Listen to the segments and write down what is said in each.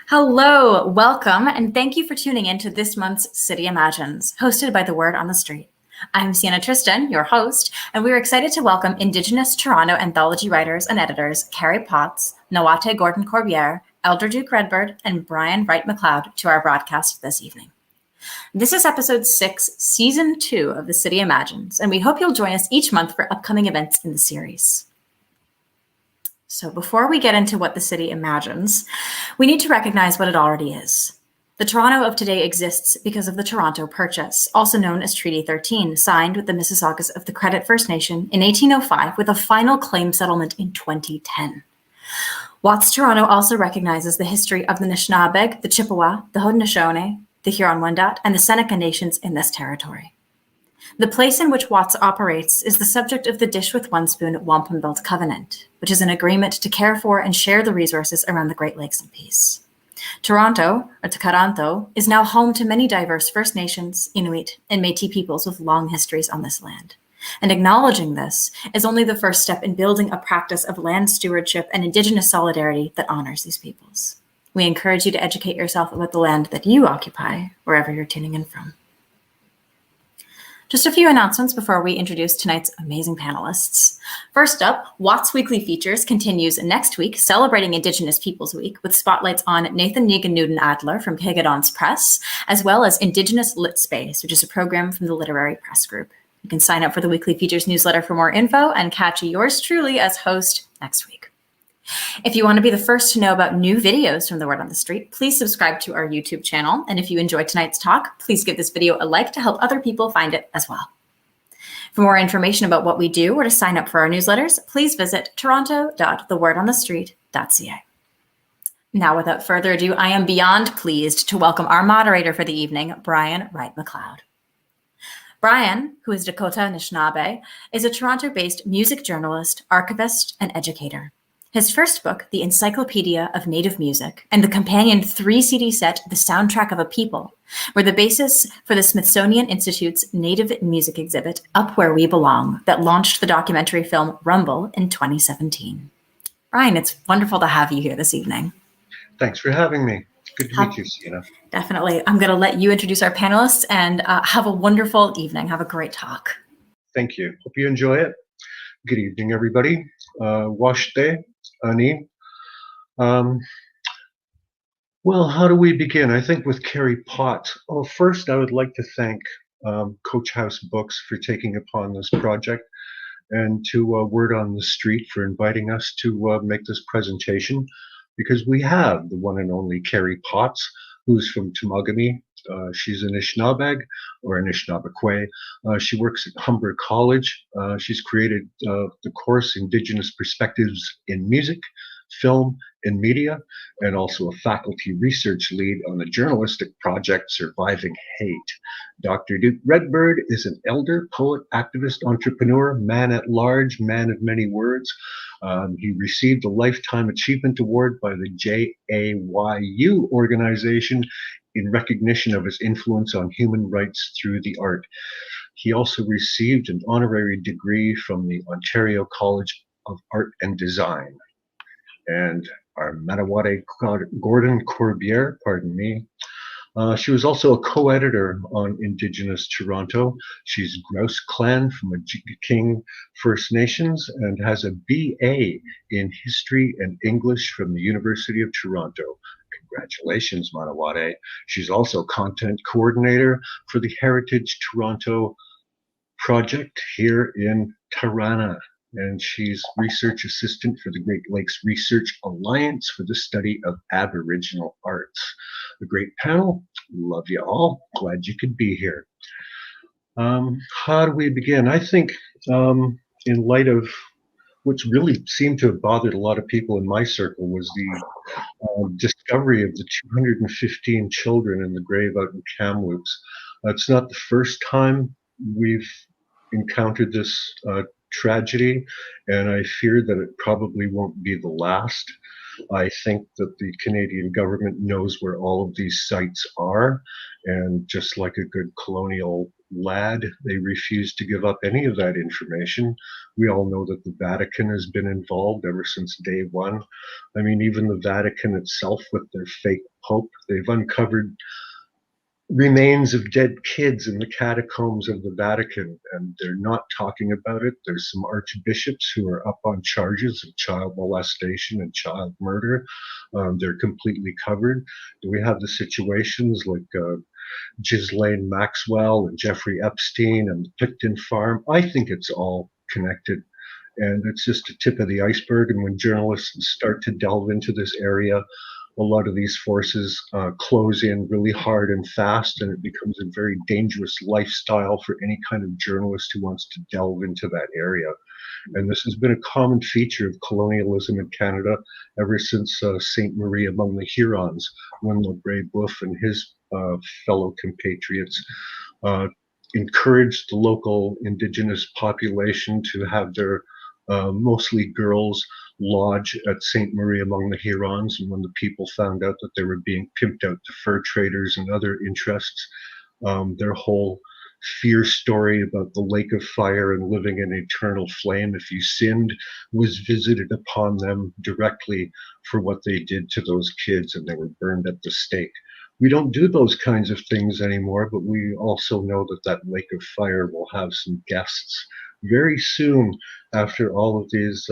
Hello, welcome, and thank you for tuning in to this month's City Imagines, hosted by The Word on the Street. I'm Sienna Tristan, your host, and we're excited to welcome Indigenous Toronto anthology writers and editors Kerry Potts, Mnawaate Gordon-Corbiere, Elder Duke Redbird, and Brian Wright-McLeod to our broadcast this evening. This is episode 6, season 2 of the City Imagines, and we hope you'll join us each month for upcoming events in the series. So before we get into what the city imagines, we need to recognize what it already is. The Toronto of today exists because of the Toronto Purchase, also known as Treaty 13, signed with the Mississaugas of the Credit First Nation in 1805 with a final claim settlement in 2010. WOTS Toronto also recognizes the history of the Anishinaabe, the Chippewa, the Haudenosaunee, the Huron-Wendat, and the Seneca nations in this territory. The place in which WOTS operates is the subject of the Dish with One Spoon Wampum Belt Covenant, which is an agreement to care for and share the resources around the Great Lakes in peace. Toronto, or Toronto, is now home to many diverse First Nations, Inuit, and Métis peoples with long histories on this land. And acknowledging this is only the first step in building a practice of land stewardship and Indigenous solidarity that honors these peoples. We encourage you to educate yourself about the land that you occupy, wherever you're tuning in from. Just a few announcements before we introduce tonight's amazing panelists. First up, WOTS Weekly Features continues next week, celebrating Indigenous Peoples Week, with spotlights on Nathan Negan Newton Adler from Kigadon's Press, as well as Indigenous Lit Space, which is a program from the Literary Press Group. You can sign up for the Weekly Features newsletter for more info and catch yours truly as host next week. If you want to be the first to know about new videos from The Word on the Street, please subscribe to our YouTube channel. And if you enjoyed tonight's talk, please give this video a like to help other people find it as well. For more information about what we do or to sign up for our newsletters, please visit toronto.thewordonthestreet.ca. Now, without further ado, I am beyond pleased to welcome our moderator for the evening, Brian Wright-McLeod. Brian, who is Dakota Anishinaabe, is a Toronto-based music journalist, archivist, and educator. His first book, The Encyclopedia of Native Music, and the companion 3-CD set, The Soundtrack of a People, were the basis for the Smithsonian Institute's Native Music exhibit, Up Where We Belong, that launched the documentary film Rumble in 2017. Brian, it's wonderful to have you here this evening. Thanks for having me. Good to meet you, Sienna. Definitely. I'm going to let you introduce our panelists and have a wonderful evening. Have a great talk. Thank you. Hope you enjoy it. Good evening, everybody. Washte, Ani. Well, how do we begin? I think with Kerry Potts. Oh, first, I would like to thank Coach House Books for taking upon this project, and to Word on the Street for inviting us to make this presentation, because we have the one and only Kerry Potts, who's from Temagami. She's an Anishinaabe or Anishinaabekwe. She works at Humber College. She's created the course Indigenous Perspectives in Music, Film, and Media, and also a faculty research lead on the journalistic project Surviving Hate. Dr. Duke Redbird is an elder, poet, activist, entrepreneur, man at large, man of many words. He received a Lifetime Achievement Award by the JAYU organization in recognition of his influence on human rights through the art. He also received an honorary degree from the Ontario College of Art and Design. And our Mnawaate Gordon-Corbiere, pardon me, she was also a co-editor on Indigenous Toronto. She's Grouse Clan from King First Nations and has a BA in History and English from the University of Toronto. Congratulations, Mnawaate. She's also content coordinator for the Heritage Toronto project here in Tirana. And she's research assistant for the Great Lakes Research Alliance for the study of Aboriginal arts. A great panel. Love you all. Glad you could be here. How do we begin? I think in light of what's really seemed to have bothered a lot of people in my circle was the discovery of the 215 children in the grave out in Kamloops. It's not the first time we've encountered this tragedy, and I fear that it probably won't be the last. I think that the Canadian government knows where all of these sites are, and just like a good colonial lad. They refused to give up any of that information. We all know that the Vatican has been involved ever since day one. I mean, even the Vatican itself with their fake pope, they've uncovered remains of dead kids in the catacombs of the Vatican, and they're not talking about it. There's some archbishops who are up on charges of child molestation and child murder. They're completely covered. We have the situations like Ghislaine Maxwell and Jeffrey Epstein and the Picton Farm. I think it's all connected. And it's just a tip of the iceberg. And when journalists start to delve into this area, a lot of these forces close in really hard and fast, and it becomes a very dangerous lifestyle for any kind of journalist who wants to delve into that area. And this has been a common feature of colonialism in Canada ever since Sainte Marie among the Hurons, when Le Brebeuf and his fellow compatriots encouraged the local Indigenous population to have their mostly girls lodge at Sainte Marie among the Hurons. And when the people found out that they were being pimped out to fur traders and other interests, their whole fear story about the lake of fire and living in eternal flame if you sinned was visited upon them directly for what they did to those kids, and they were burned at the stake. We don't do those kinds of things anymore, but we also know that that lake of fire will have some guests very soon after all of these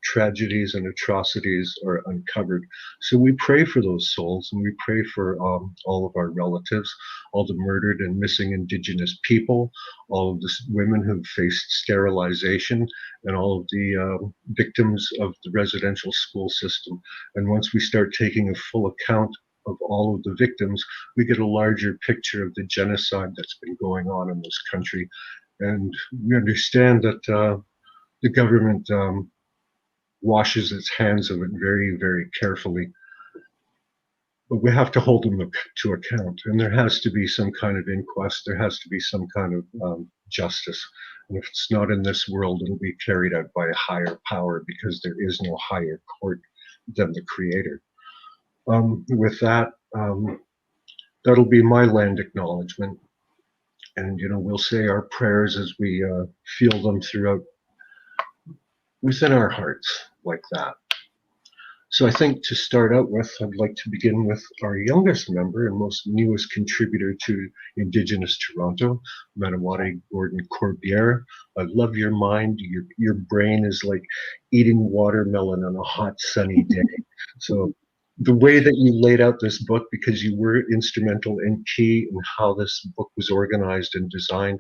tragedies and atrocities are uncovered. So we pray for those souls, and we pray for all of our relatives, all the murdered and missing Indigenous people, all of the women who've faced sterilization, and all of the victims of the residential school system. And once we start taking a full account of all of the victims, we get a larger picture of the genocide that's been going on in this country. And we understand that the government washes its hands of it very, very carefully. But we have to hold them to account, and there has to be some kind of inquest. There has to be some kind of justice. And if it's not in this world, it'll be carried out by a higher power, because there is no higher court than the Creator. With that, that'll be my land acknowledgement. And, we'll say our prayers as we feel them throughout within our hearts like that. So I think to start out with, I'd like to begin with our youngest member and most newest contributor to Indigenous Toronto, Mnawaate Gordon-Corbiere. I love your mind. Your brain is like eating watermelon on a hot, sunny day. So the way that you laid out this book, because you were instrumental and key in how this book was organized and designed,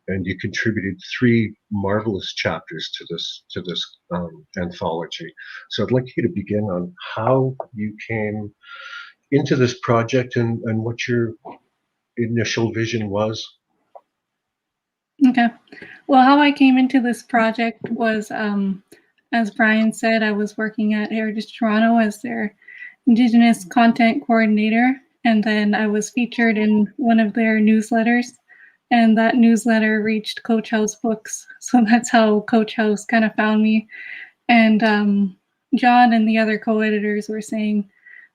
and you contributed 3 marvelous chapters to this anthology. So I'd like you to begin on how you came into this project and what your initial vision was. Okay. Well, how I came into this project was, as Brian said, I was working at Heritage Toronto as their Indigenous content coordinator, and then I was featured in one of their newsletters, and that newsletter reached Coach House Books. So that's how Coach House kind of found me. And John and the other co-editors were saying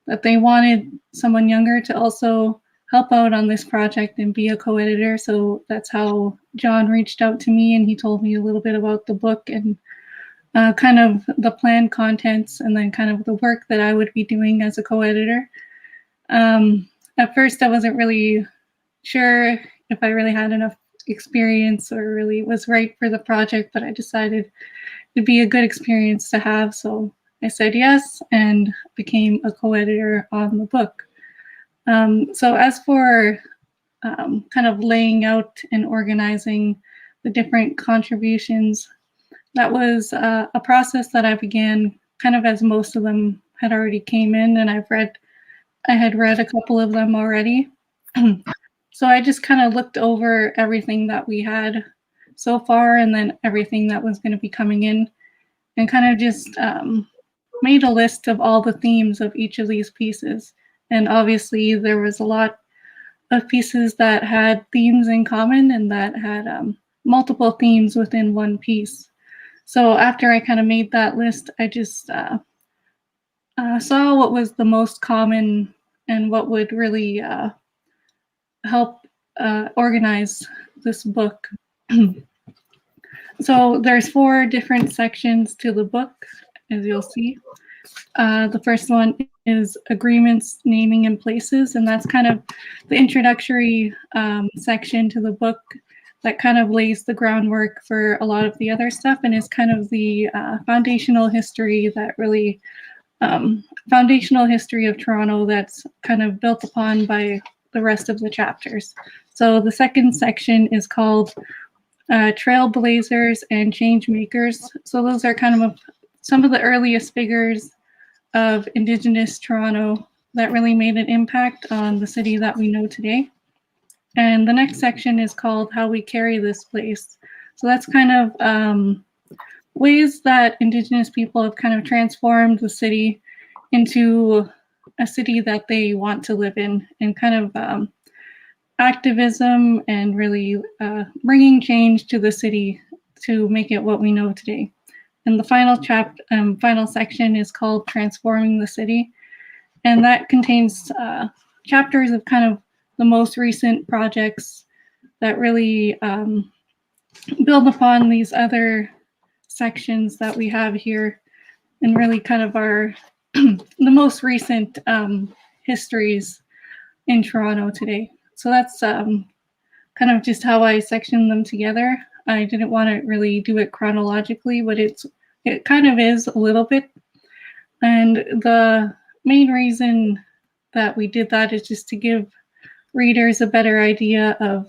that they wanted someone younger to also help out on this project and be a co-editor. So that's how John reached out to me, and he told me a little bit about the book and kind of the planned contents, and then kind of the work that I would be doing as a co-editor. At first, I wasn't really sure if I really had enough experience or really was right for the project, but I decided it'd be a good experience to have. So I said yes and became a co-editor on the book. So as for kind of laying out and organizing the different contributions, that was a process that I began kind of as most of them had already came in, and I had read a couple of them already. So I just kind of looked over everything that we had so far, and then everything that was going to be coming in, and kind of just made a list of all the themes of each of these pieces. And obviously there was a lot of pieces that had themes in common and that had multiple themes within one piece. So after I kind of made that list, I just saw what was the most common and what would really help organize this book. So there's 4 different sections to the book, as you'll see. The first one is agreements, naming, and places, and that's kind of the introductory section to the book that kind of lays the groundwork for a lot of the other stuff, and is kind of the foundational history that really foundational history of Toronto that's kind of built upon by the rest of the chapters. So the second section is called Trailblazers and Change Makers. So those are kind of some of the earliest figures of Indigenous Toronto that really made an impact on the city that we know today. And the next section is called How We Carry This Place. So that's kind of ways that Indigenous people have kind of transformed the city into a city that they want to live in, and kind of activism and really bringing change to the city to make it what we know today. And the final section is called Transforming the City, and that contains chapters of kind of the most recent projects that really build upon these other sections that we have here, and really kind of our the most recent histories in Toronto today. So that's kind of just how I sectioned them together. I didn't want to really do it chronologically, but it kind of is a little bit. And the main reason that we did that is just to give readers a better idea of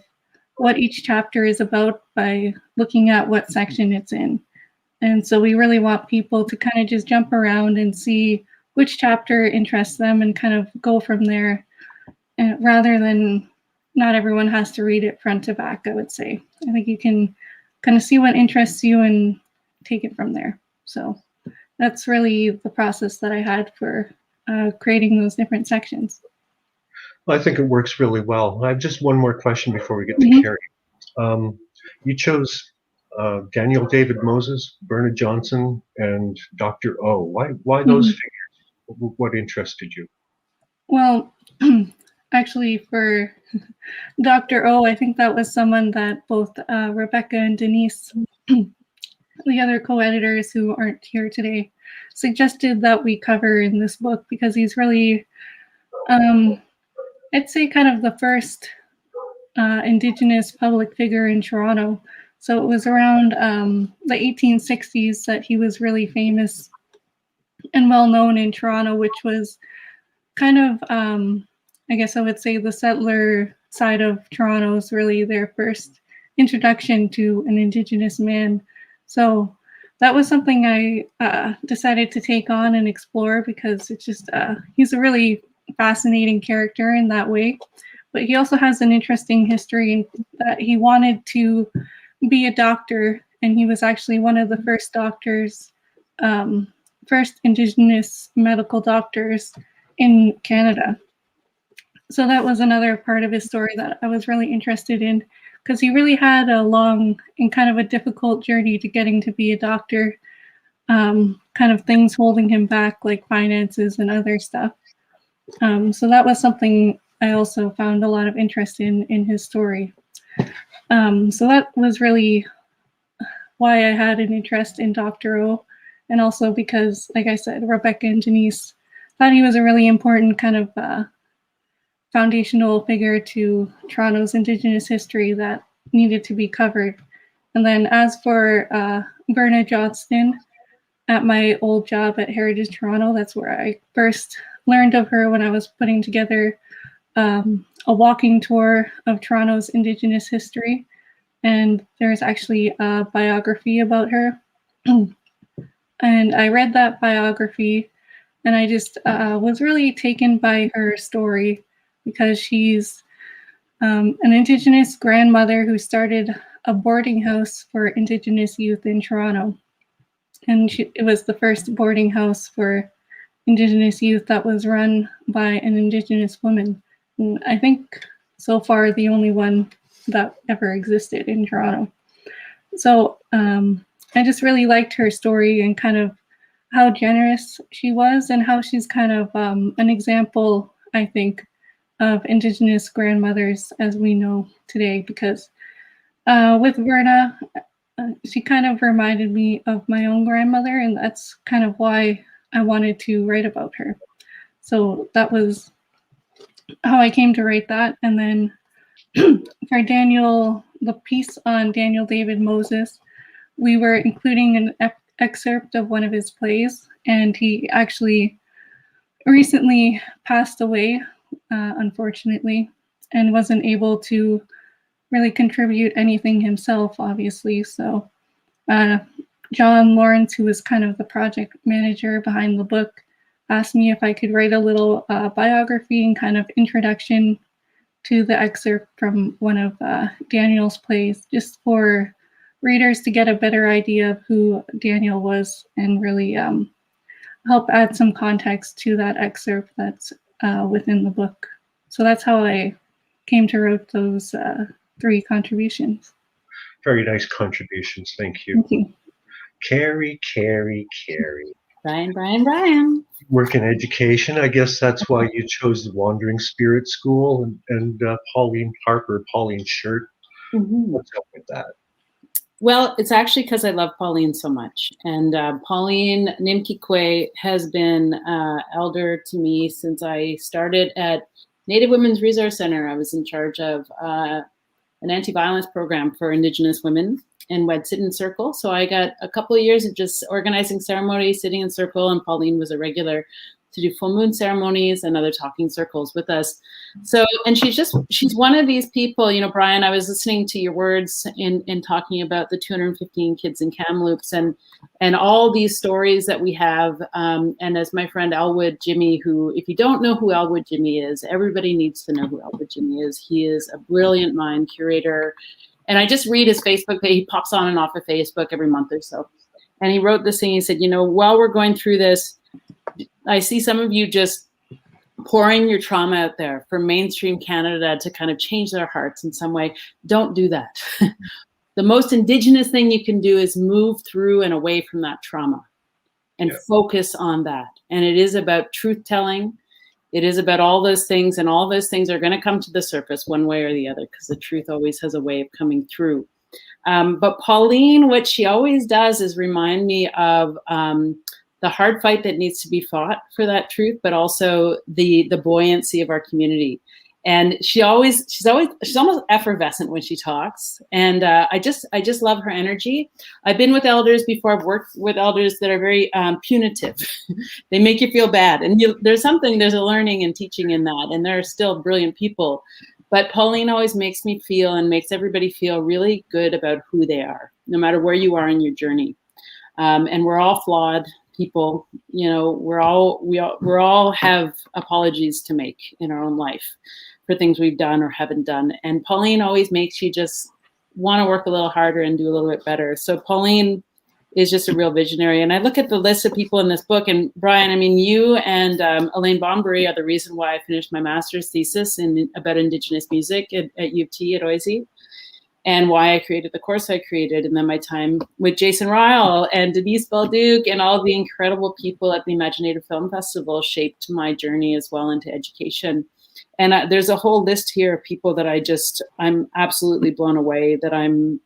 what each chapter is about by looking at what section it's in. And so we really want people to kind of just jump around and see which chapter interests them and kind of go from there, rather than not everyone has to read it front to back, I would say. I think you can kind of see what interests you and take it from there. So that's really the process that I had for creating those different sections. Well, I think it works really well. I have just one more question before we get to Kerry. You chose Daniel David Moses, Bernard Johnson, and Dr. O. Why those figures? What interested you? Well, actually, for Dr. O, I think that was someone that both Rebecca and Denise, the other co-editors who aren't here today, suggested that we cover in this book, because he's really, I'd say, kind of the first Indigenous public figure in Toronto. So it was around the 1860s that he was really famous and well known in Toronto, which was kind of, I guess I would say, the settler side of Toronto's really their first introduction to an Indigenous man. So that was something I decided to take on and explore, because it's just, he's a really fascinating character in that way. But he also has an interesting history in that he wanted to be a doctor, and he was actually one of the first doctors, first Indigenous medical doctors in Canada. So that was another part of his story that I was really interested in, because he really had a long and kind of a difficult journey to getting to be a doctor, kind of things holding him back, like finances and other stuff. So that was something I also found a lot of interest in his story. So that was really why I had an interest in Dr. O, and also because, like I said, Rebecca and Denise thought he was a really important kind of foundational figure to Toronto's Indigenous history that needed to be covered. And then as for Verna Johnston, at my old job at Heritage Toronto, that's where I first learned of her, when I was putting together a walking tour of Toronto's Indigenous history. And there's actually a biography about her. And I read that biography, and I just was really taken by her story, because she's an Indigenous grandmother who started a boarding house for Indigenous youth in Toronto. And it was the first boarding house for Indigenous youth that was run by an Indigenous woman. And I think so far the only one that ever existed in Toronto. So I just really liked her story, and kind of how generous she was, and how she's kind of an example, I think, of Indigenous grandmothers as we know today, because With Verna, she kind of reminded me of my own grandmother, and that's kind of why I wanted to write about her. So that was how I came to write that. And then for Daniel, the piece on Daniel David Moses, we were including an excerpt of one of his plays, and he actually recently passed away, unfortunately, and wasn't able to really contribute anything himself, obviously. So John Lawrence, who was kind of the project manager behind the book, asked me if I could write a little biography and kind of introduction to the excerpt from one of Daniel's plays, just for readers to get a better idea of who Daniel was and really help add some context to that excerpt that's within the book. So that's how I came to write those 3 contributions. Very nice contributions. Thank you. Thank you. Carrie. Brian. Work in education. I guess that's why you chose the Wandering Spirit School and Pauline Harper, Pauline Shirt. What's up with that? Well, it's actually because I love Pauline so much. And Pauline Nimkikwe has been elder to me since I started at Native Women's Resource Center. I was in charge of an anti-violence program for Indigenous women and we'd sit in circle. So I got a couple of years of just organizing ceremonies, sitting in circle, and Pauline was a regular to do full moon ceremonies and other talking circles with us. So, and she's one of these people, you know, Brian, I was listening to your words in talking about the 215 kids in Kamloops and all these stories that we have. And as my friend Elwood Jimmy, who, if you don't know who Elwood Jimmy is, everybody needs to know who Elwood Jimmy is. He is a brilliant mind curator. And I just read his Facebook page. He pops on and off of Facebook every month or so. And he wrote this thing. He said, you know, while we're going through this, I see some of you just pouring your trauma out there for mainstream Canada to kind of change their hearts in some way. Don't do that. The most Indigenous thing you can do is move through and away from that trauma and focus on that. And it is about truth telling. It is about all those things, and all those things are going to come to the surface one way or the other, because the truth always has a way of coming through. But Pauline, what she always does is remind me of the hard fight that needs to be fought for that truth, but also the buoyancy of our community. And she's almost effervescent when she talks. And I just love her energy. I've been with elders before. I've worked with elders that are very punitive. They make you feel bad. And there's a learning and teaching in that. And they're still brilliant people. But Pauline always makes me feel and makes everybody feel really good about who they are, no matter where you are in your journey. And we're all flawed people. You know, we all have apologies to make in our own life for things we've done or haven't done. And Pauline always makes you just want to work a little harder and do a little bit better. So Pauline is just a real visionary. And I look at the list of people in this book, and Brian, I mean, you and Elaine Bombury are the reason why I finished my master's thesis about Indigenous music at U of T at OISE, and why I created the course I created. And then my time with Jason Ryle and Denise Balduke and all the incredible people at the Imaginative Film Festival shaped my journey as well into education. And there's a whole list here of people that I'm absolutely blown away that I'm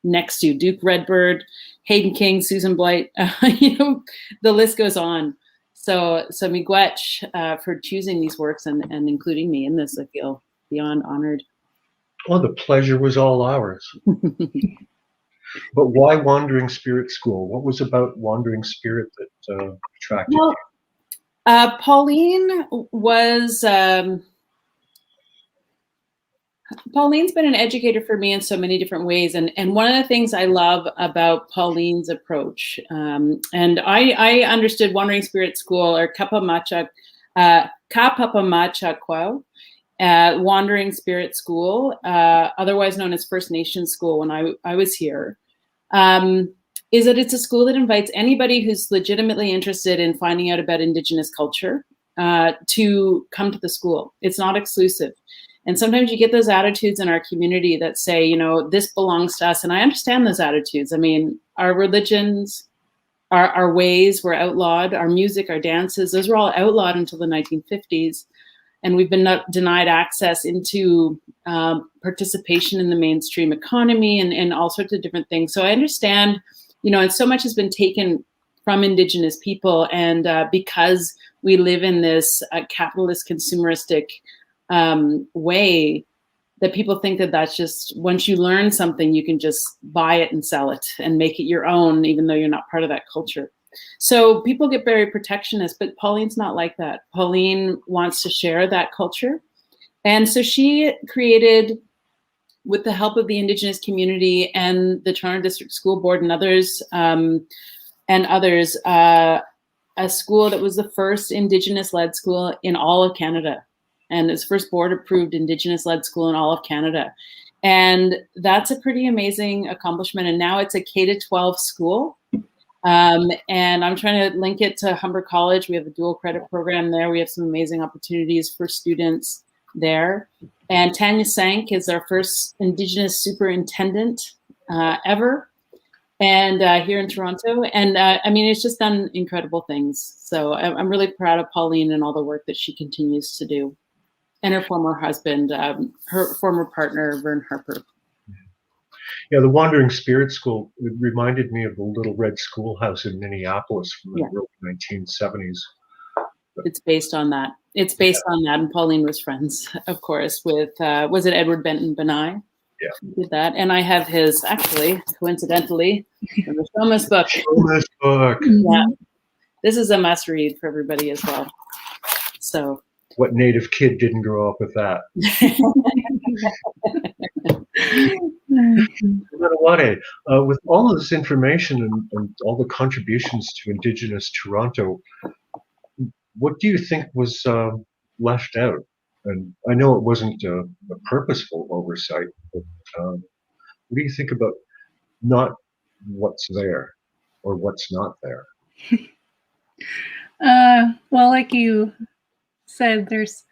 next to. Duke Redbird, Hayden King, Susan Blight, you know, the list goes on. So miigwech for choosing these works and including me in this. I feel beyond honored. Well, the pleasure was all ours. But why Wandering Spirit School? What was about Wandering Spirit that attracted you? Pauline was... Pauline's been an educator for me in so many different ways. And one of the things I love about Pauline's approach, and I understood Wandering Spirit School, or Kapamachakwa, Wandering Spirit School, otherwise known as First Nations School when I was here, is that it's a school that invites anybody who's legitimately interested in finding out about Indigenous culture to come to the school. It's not exclusive. And sometimes you get those attitudes in our community that say, you know, this belongs to us. And I understand those attitudes. I mean, our religions, our ways were outlawed, our music, our dances, those were all outlawed until the 1950s. and we've been denied access into participation in the mainstream economy and all sorts of different things. So I understand, and so much has been taken from Indigenous people, and because we live in this capitalist consumeristic way, that people think that that's just, once you learn something, you can just buy it and sell it and make it your own, even though you're not part of that culture. So people get very protectionist, but Pauline's not like that. Pauline wants to share that culture. And so she created, with the help of the Indigenous community and the Toronto District School Board and others, a school that was the first Indigenous-led school in all of Canada. And it's first board-approved Indigenous-led school in all of Canada. And that's a pretty amazing accomplishment. And now it's a K-12 school. And I'm trying to link it to Humber College. We have a dual credit program there. We have some amazing opportunities for students there. And Tanya Sank is our first Indigenous superintendent ever, and here in Toronto. And I mean, it's just done incredible things. So I'm really proud of Pauline and all the work that she continues to do. And her former husband, her former partner, Vern Harper. Yeah, the Wandering Spirit School, it reminded me of the Little Red Schoolhouse in Minneapolis from the early 1970s. It's based on that. It's based on that. And Pauline was friends, of course, with, was it Edward Benton Benai? Yeah. He did that. And I have his, actually, coincidentally, from the Shomas book. Shomas book. Yeah. This is a must read for everybody as well. So. What native kid didn't grow up with that? Mnawaate, with all of this information and all the contributions to Indigenous Toronto, what do you think was left out? And I know it wasn't a purposeful oversight, but what do you think about not what's there or what's not there? Well, like you said, there's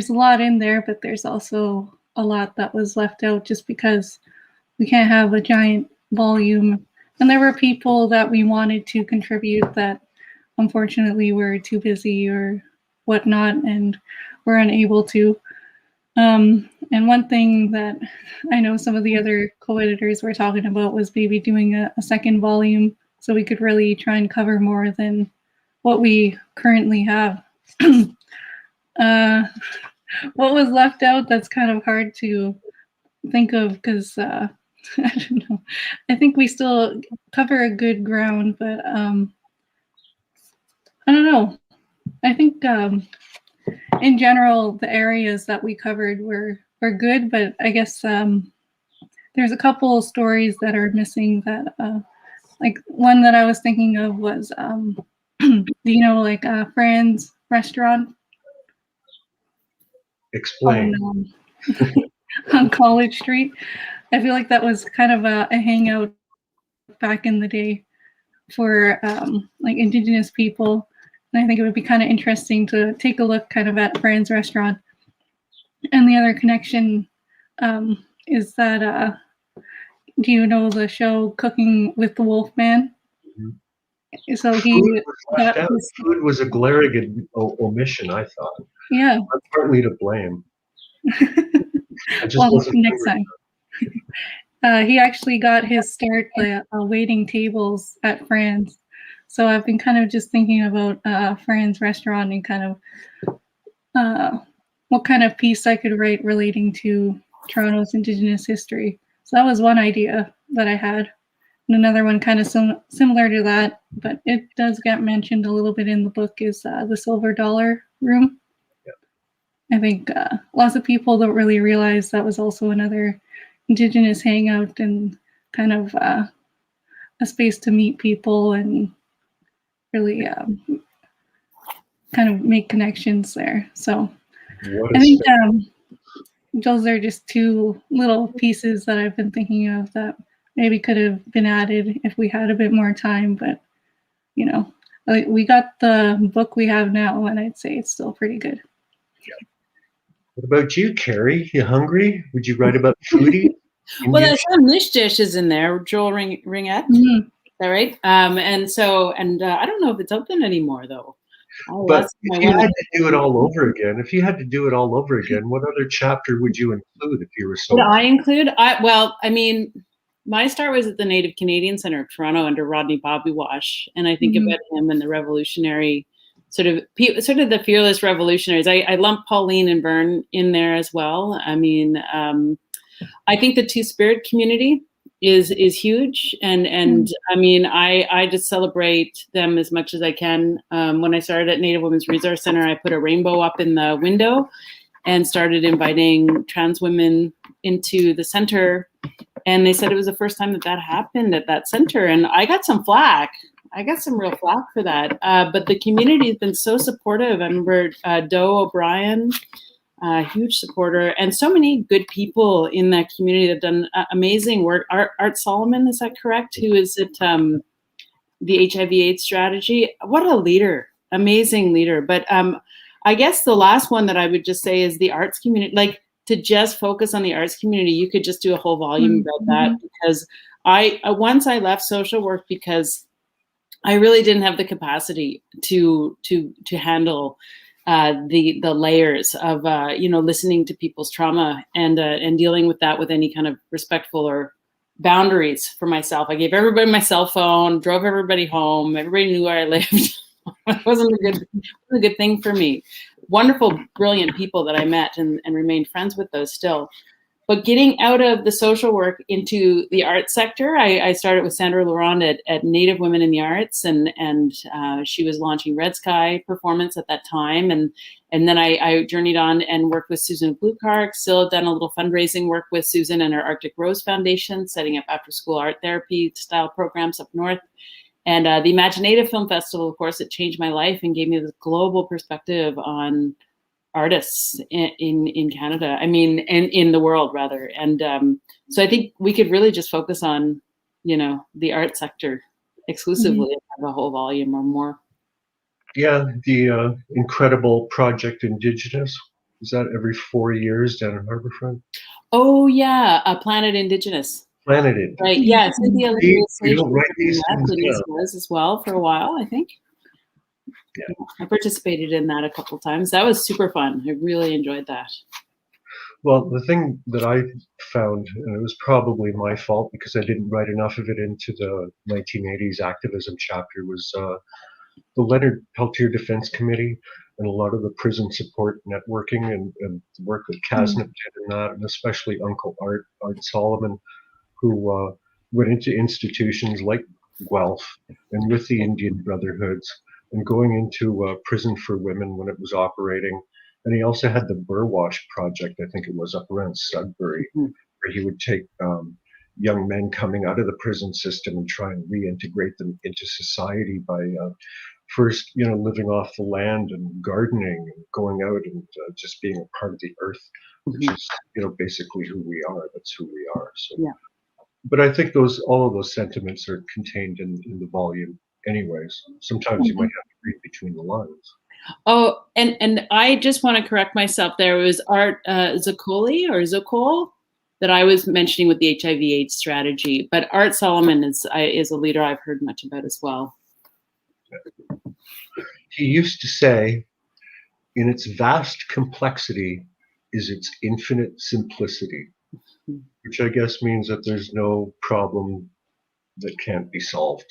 a lot in there, but there's also a lot that was left out just because we can't have a giant volume. And there were people that we wanted to contribute that unfortunately were too busy or whatnot and were unable to. And one thing that I know some of the other co-editors were talking about was maybe doing a second volume so we could really try and cover more than what we currently have. What was left out, that's kind of hard to think of because I don't know. I think we still cover a good ground, but I don't know. I think in general, the areas that we covered were good, but I guess there's a couple stories that are missing that, like one that I was thinking of was, like Fran's restaurant. Explain. On College Street. I feel like that was kind of a hangout back in the day for like Indigenous people. And I think it would be kind of interesting to take a look kind of at Fran's restaurant. And the other connection is that, do you know the show Cooking with the Wolfman? Mm-hmm. So food was a glaring omission, I thought. Yeah. I'm partly to blame. Well, next time. He actually got his start waiting tables at Fran's. So I've been kind of just thinking about Fran's restaurant and kind of what kind of piece I could write relating to Toronto's Indigenous history. So that was one idea that I had. And another one kind of similar to that, but it does get mentioned a little bit in the book, is the Silver Dollar Room. I think lots of people don't really realize that was also another Indigenous hangout and kind of a space to meet people and really kind of make connections there. So I think those are just two little pieces that I've been thinking of that maybe could have been added if we had a bit more time. But, we got the book we have now, and I'd say it's still pretty good. Yeah. What about you, Kerry? You hungry? Would you write about foodie? Well, there's some niche dishes in there. Joel Ringette, is that right? And I don't know if it's open anymore though. But if you had to do it all over again, what other chapter would you include if you were so? Would I include? I mean, my start was at the Native Canadian Centre of Toronto under Rodney Bobby-Wash, and I think about him and the revolutionary sort of the fearless revolutionaries. I lump Pauline and Byrne in there as well. I mean, I think the Two-Spirit community is huge, and I mean, I just celebrate them as much as I can. When I started at Native Women's Resource Center, I put a rainbow up in the window and started inviting trans women into the center, and they said it was the first time that happened at that center, and I got some flack. I got some real flack for that, but the community has been so supportive. I remember Doe O'Brien, huge supporter, and so many good people in that community that have done amazing work. Art Solomon, is that correct? Who is at the HIV/AIDS strategy? What a leader, amazing leader. But I guess the last one that I would just say is the arts community. Like, to just focus on the arts community, you could just do a whole volume about that, because once I left social work because I really didn't have the capacity to handle the layers of listening to people's trauma and dealing with that with any kind of respectful or boundaries for myself. I gave everybody my cell phone, drove everybody home. Everybody knew where I lived. It wasn't a good thing for me. Wonderful, brilliant people that I met and remained friends with those still. But getting out of the social work into the arts sector, I started with Sandra Laurent at Native Women in the Arts, and she was launching Red Sky performance at that time, and then I journeyed on and worked with Susan Plutarch. Still have done a little fundraising work with Susan and her Arctic Rose Foundation, setting up after-school art therapy style programs up north. And the Imaginative Film Festival, of course, it changed my life and gave me this global perspective on artists in Canada, I mean, and in the world rather. And so I think we could really just focus on, the art sector exclusively and have a whole volume or more. Yeah, the incredible Project Indigenous. Is that every 4 years down in Harbourfront? Oh yeah, Planet Indigenous. Planet Indigenous. Right, yeah. Cynthia you don't write these things down. Was as well for a while, I think. Yeah. I participated in that a couple of times. That was super fun. I really enjoyed that. Well, the thing that I found, and it was probably my fault because I didn't write enough of it into the 1980s activism chapter, was the Leonard Peltier Defense Committee and a lot of the prison support networking and the work that Casnip did in that, and especially Uncle Art Solomon, who went into institutions like Guelph and with the Indian Brotherhoods, and going into prison for women when it was operating. And he also had the Burwash Project, I think it was, up around Sudbury, where he would take young men coming out of the prison system and try and reintegrate them into society by first, living off the land and gardening and going out and just being a part of the earth, which is, basically who we are. That's who we are. So, yeah. But I think all of those sentiments are contained in the volume. Anyways, sometimes you might have to read between the lines. Oh, and I just want to correct myself. There was Art Zocoli that I was mentioning with the HIV/AIDS strategy, but Art Solomon is a leader I've heard much about as well. He used to say, "In its vast complexity is its infinite simplicity," which I guess means that there's no problem that can't be solved.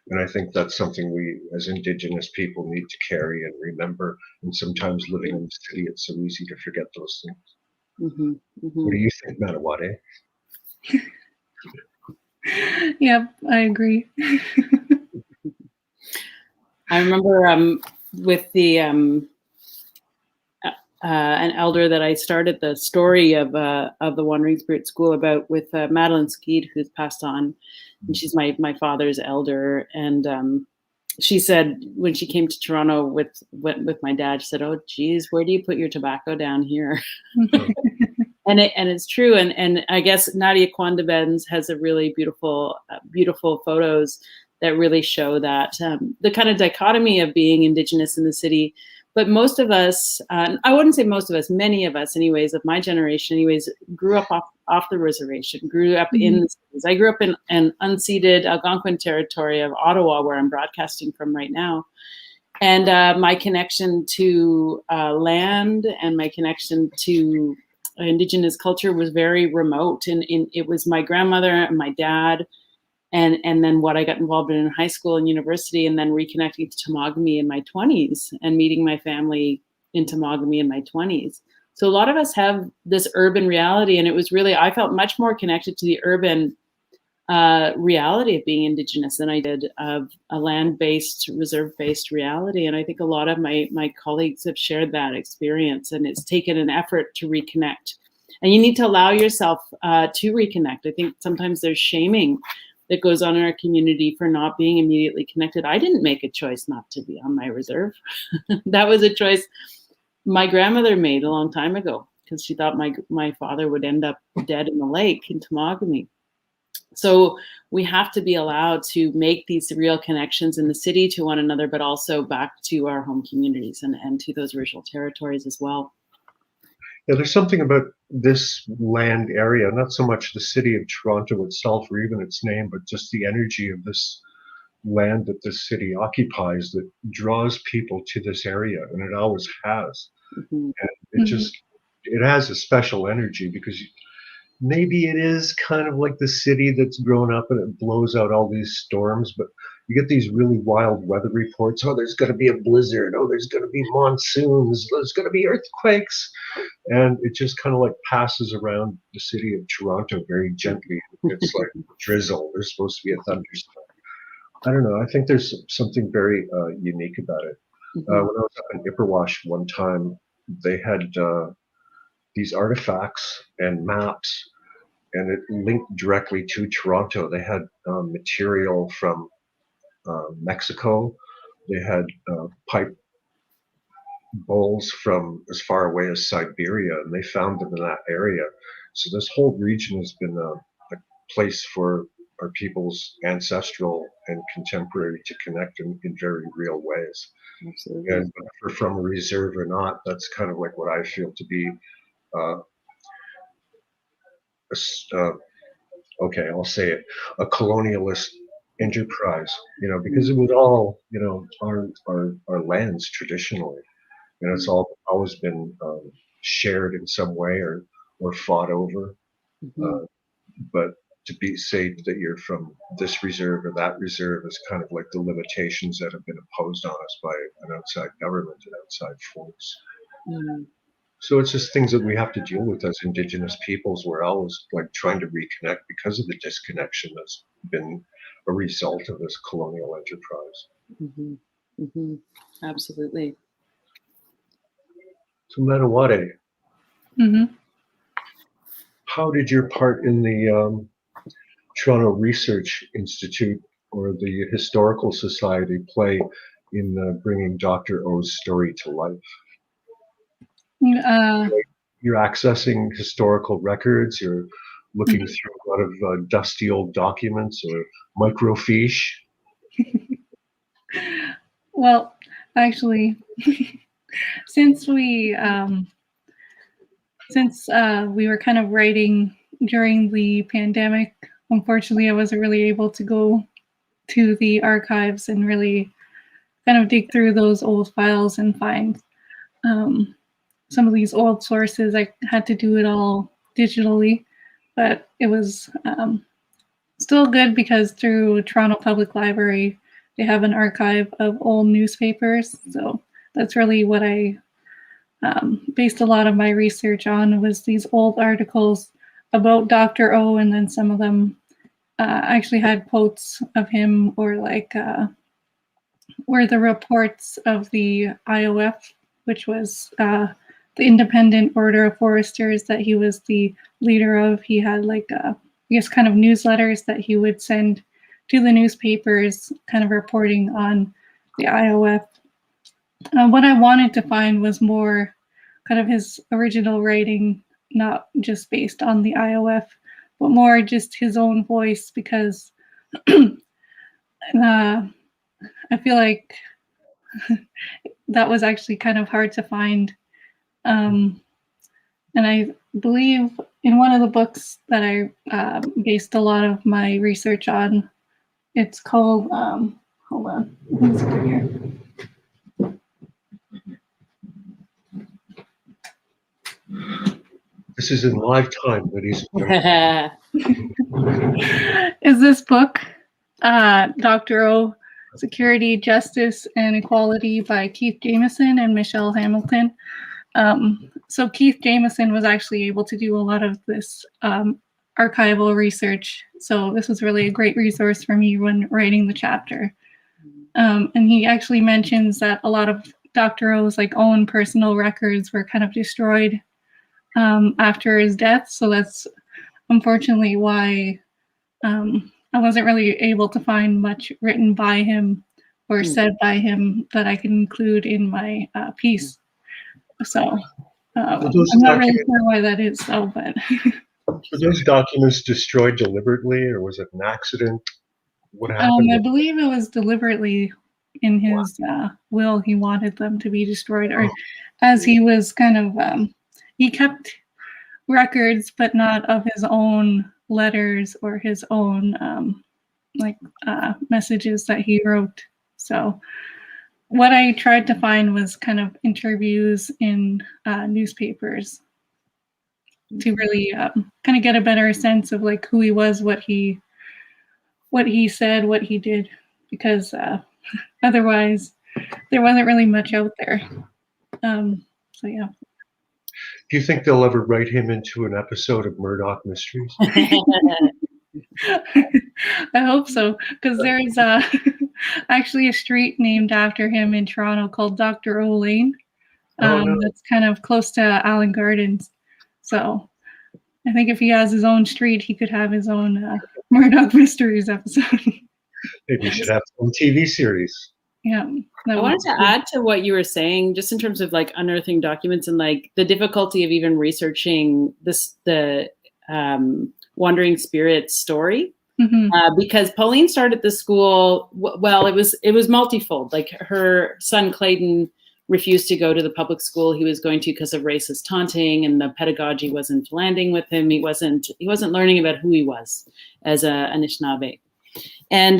And I think that's something we, as Indigenous people, need to carry and remember. And sometimes living in the city, it's so easy to forget those things. What do you think, Mnawaate? Yep, I agree. I remember with the an elder that I started the story of the Wandering Spirit School about with Madeline Skeed, who's passed on, and she's my father's elder. And she said when she came to Toronto with my dad, she said, "Oh, geez, where do you put your tobacco down here?" And it's true. And I guess Nadia Kwanda-Benz has a really beautiful photos that really show that the kind of dichotomy of being Indigenous in the city. But most of us, I wouldn't say most of us, many of us anyways, of my generation anyways, grew up off the reservation, grew up in the cities. I grew up in unceded Algonquin territory of Ottawa, where I'm broadcasting from right now. And my connection to land and my connection to Indigenous culture was very remote. And it was my grandmother and my dad, and then what I got involved in high school and university, and then reconnecting to Temagami in my 20s and meeting my family in Temagami in my 20s. So a lot of us have this urban reality, and it was really, I felt much more connected to the urban reality of being Indigenous than I did of a land-based, reserve-based reality. And I think a lot of my colleagues have shared that experience, and it's taken an effort to reconnect. And you need to allow yourself to reconnect. I think sometimes there's shaming that goes on in our community for not being immediately connected. I didn't make a choice not to be on my reserve. That was a choice my grandmother made a long time ago, because she thought my father would end up dead in the lake in Temagami. So we have to be allowed to make these real connections in the city to one another, but also back to our home communities and to those original territories as well. Yeah, there's something about this land area, not so much the city of Toronto itself or even its name, but just the energy of this land that this city occupies that draws people to this area, and it always has. Mm-hmm. And it just, it has a special energy because maybe it is kind of like the city that's grown up and it blows out all these storms, but you get these really wild weather reports. Oh, there's going to be a blizzard. Oh, there's going to be monsoons. There's going to be earthquakes. And it just kind of like passes around the city of Toronto very gently. It's like drizzle. There's supposed to be a thunderstorm. I don't know. I think there's something very unique about it. Mm-hmm. When I was up in Ipperwash one time, they had these artifacts and maps, and it linked directly to Toronto. They had material from Mexico. They had pipe bowls from as far away as Siberia, and they found them in that area. So this whole region has been a place for our people's ancestral and contemporary to connect in very real ways. Absolutely. And whether we're from a reserve or not, that's kind of like what I feel to be okay, I'll say it, a colonialist enterprise, you know, because it was all, you know, our lands traditionally, you know, it's all always been shared in some way or fought over. Mm-hmm. But to be say that you're from this reserve or that reserve is kind of like the limitations that have been imposed on us by an outside government and outside force. Mm-hmm. So it's just things that we have to deal with as Indigenous peoples. We're always like trying to reconnect because of the disconnection that's been a result of this colonial enterprise. Mm-hmm. Mm-hmm. Absolutely. So Mnawaate, Mm-hmm. how did your part in the Toronto Research Institute or the Historical Society play in bringing Dr. O's story to life? You're accessing historical records, you're looking through a lot of dusty old documents or microfiche. Well, actually, since we were kind of writing during the pandemic, unfortunately, I wasn't really able to go to the archives and really kind of dig through those old files and find some of these old sources. I had to do it all digitally, but it was still good because through Toronto Public Library, they have an archive of old newspapers. So that's really what I based a lot of my research on, was these old articles about Dr. O, and then some of them actually had quotes of him, or like were the reports of the IOF, which was the Independent Order of Foresters that he was the leader of. He had like, I guess, kind of newsletters that he would send to the newspapers, kind of reporting on the IOF. What I wanted to find was more kind of his original writing, not just based on the IOF, but more just his own voice, because I feel like that was actually kind of hard to find. And I believe in one of the books that I based a lot of my research on, it's called, hold on, let me see here. This is in live time, ladies and gentlemen. Is this book, Dr. O, Security, Justice, and Equality by Keith Jamieson and Michelle Hamilton. So Keith Jamieson was actually able to do a lot of this archival research. So this was really a great resource for me when writing the chapter. And he actually mentions that a lot of Dr. O's own personal records were kind of destroyed after his death. So that's unfortunately why I wasn't really able to find much written by him or said by him that I can include in my piece. So I'm not really sure why that is, though. But were those documents destroyed deliberately, or was it an accident? What happened? I believe it was deliberately. In his will, he wanted them to be destroyed, or as he was kind of he kept records, but not of his own letters or his own messages that he wrote. So what I tried to find was kind of interviews in newspapers to really kind of get a better sense of who he was, what he said, what he did, because otherwise there wasn't really much out there. So yeah. Do you think they'll ever write him into an episode of Murdoch Mysteries? I hope so, because there's actually a street named after him in Toronto called Dr. O Lane. That's kind of close to Allen Gardens. So I think if he has his own street, he could have his own Murdoch Mysteries episode. Maybe you should have some TV series. Yeah. I wanted to add to what you were saying, just in terms of unearthing documents and the difficulty of even researching the Wandering Spirit story. Mm-hmm. Because Pauline started the school, well, it was multifold. Her son Clayton refused to go to the public school he was going to because of racist taunting, and the pedagogy wasn't landing with him. He wasn't learning about who he was as a Anishinaabe. And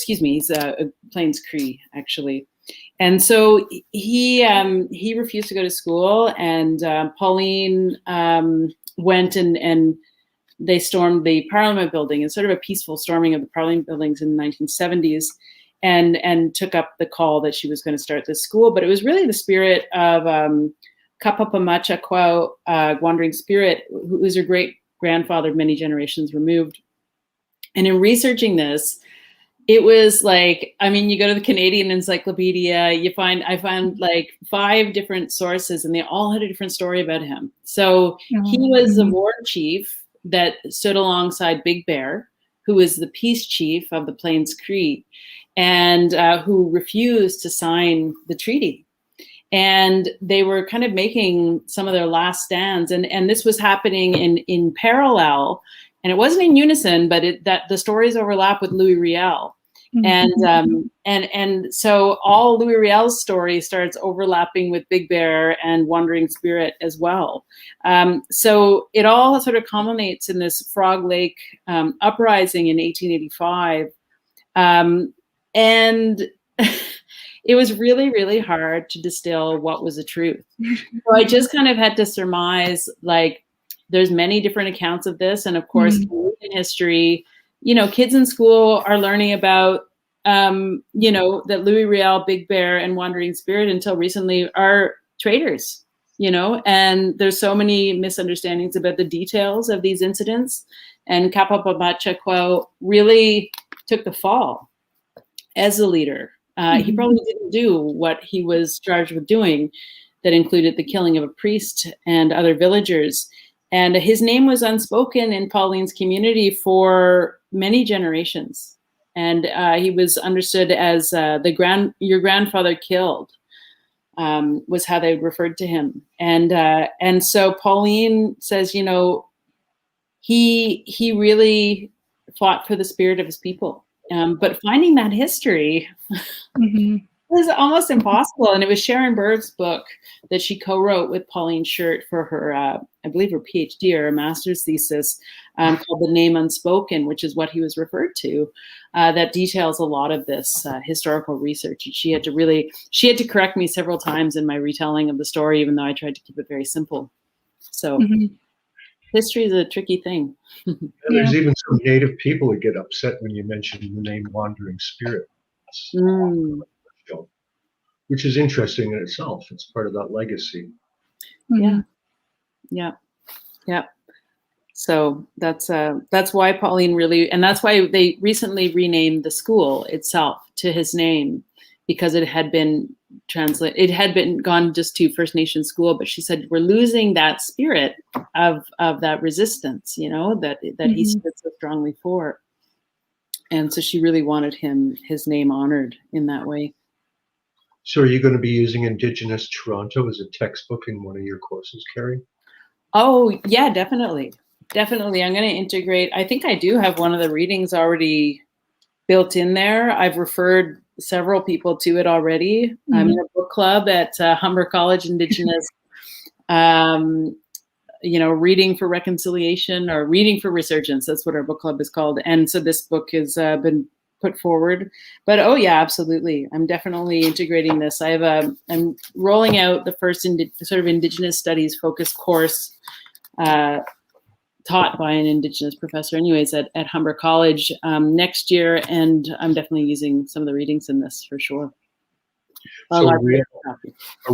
he's a Plains Cree, actually. And so he refused to go to school, and Pauline went and they stormed the Parliament building, and sort of a peaceful storming of the Parliament buildings in the 1970s, and took up the call that she was going to start this school. But it was really the spirit of Kapapamachakwao, Wandering Spirit, who was her great grandfather many generations removed. And in researching this, it was you go to the Canadian Encyclopedia, I found 5 different sources, and they all had a different story about him. So he was the war chief that stood alongside Big Bear, who was the peace chief of the Plains Cree, and who refused to sign the treaty. And they were kind of making some of their last stands. And this was happening in parallel. And it wasn't in unison, but that the stories overlap with Louis Riel. Mm-hmm. And so all Louis Riel's story starts overlapping with Big Bear and Wandering Spirit as well. So it all sort of culminates in this Frog Lake uprising in 1885. And it was really, really hard to distill what was the truth. So I just kind of had to surmise, there's many different accounts of this. And of course, in history, kids in school are learning about, that Louis Riel, Big Bear, and Wandering Spirit until recently are traitors, and there's so many misunderstandings about the details of these incidents. And Kapapamachakwao really took the fall as a leader. He probably didn't do what he was charged with doing, that included the killing of a priest and other villagers. And his name was unspoken in Pauline's community for many generations. And he was understood as your grandfather killed, was how they referred to him. And so Pauline says, he really fought for the spirit of his people. But finding that history was almost impossible. And it was Sharon Berg's book that she co-wrote with Pauline Shirt for her, I believe her PhD or a master's thesis, called The Name Unspoken, which is what he was referred to, that details a lot of this historical research. And she had to correct me several times in my retelling of the story, even though I tried to keep it very simple. So Mhm. history is a tricky thing. And there's even some native people that get upset when you mention the name wandering spirit. Mm. Which is interesting in itself. It's part of that legacy. Mhm. Yeah. So that's why Pauline really, and that's why they recently renamed the school itself to his name, because it had been gone just to First Nation school, but she said we're losing that spirit of that resistance, that he stood so strongly for, and so she really wanted his name honored in that way. So are you going to be using Indigenous Toronto as a textbook in one of your courses, Kerry? Oh yeah, definitely. I'm going to integrate. I think I do have one of the readings already built in there. I've referred several people to it already. I'm in a book club at Humber College Indigenous, Reading for Reconciliation or Reading for Resurgence. That's what our book club is called. And so this book has been put forward. But oh yeah, absolutely. I'm definitely integrating this. I'm rolling out the first sort of Indigenous studies focused course taught by an Indigenous professor anyways at Humber College next year. And I'm definitely using some of the readings in this for sure. So are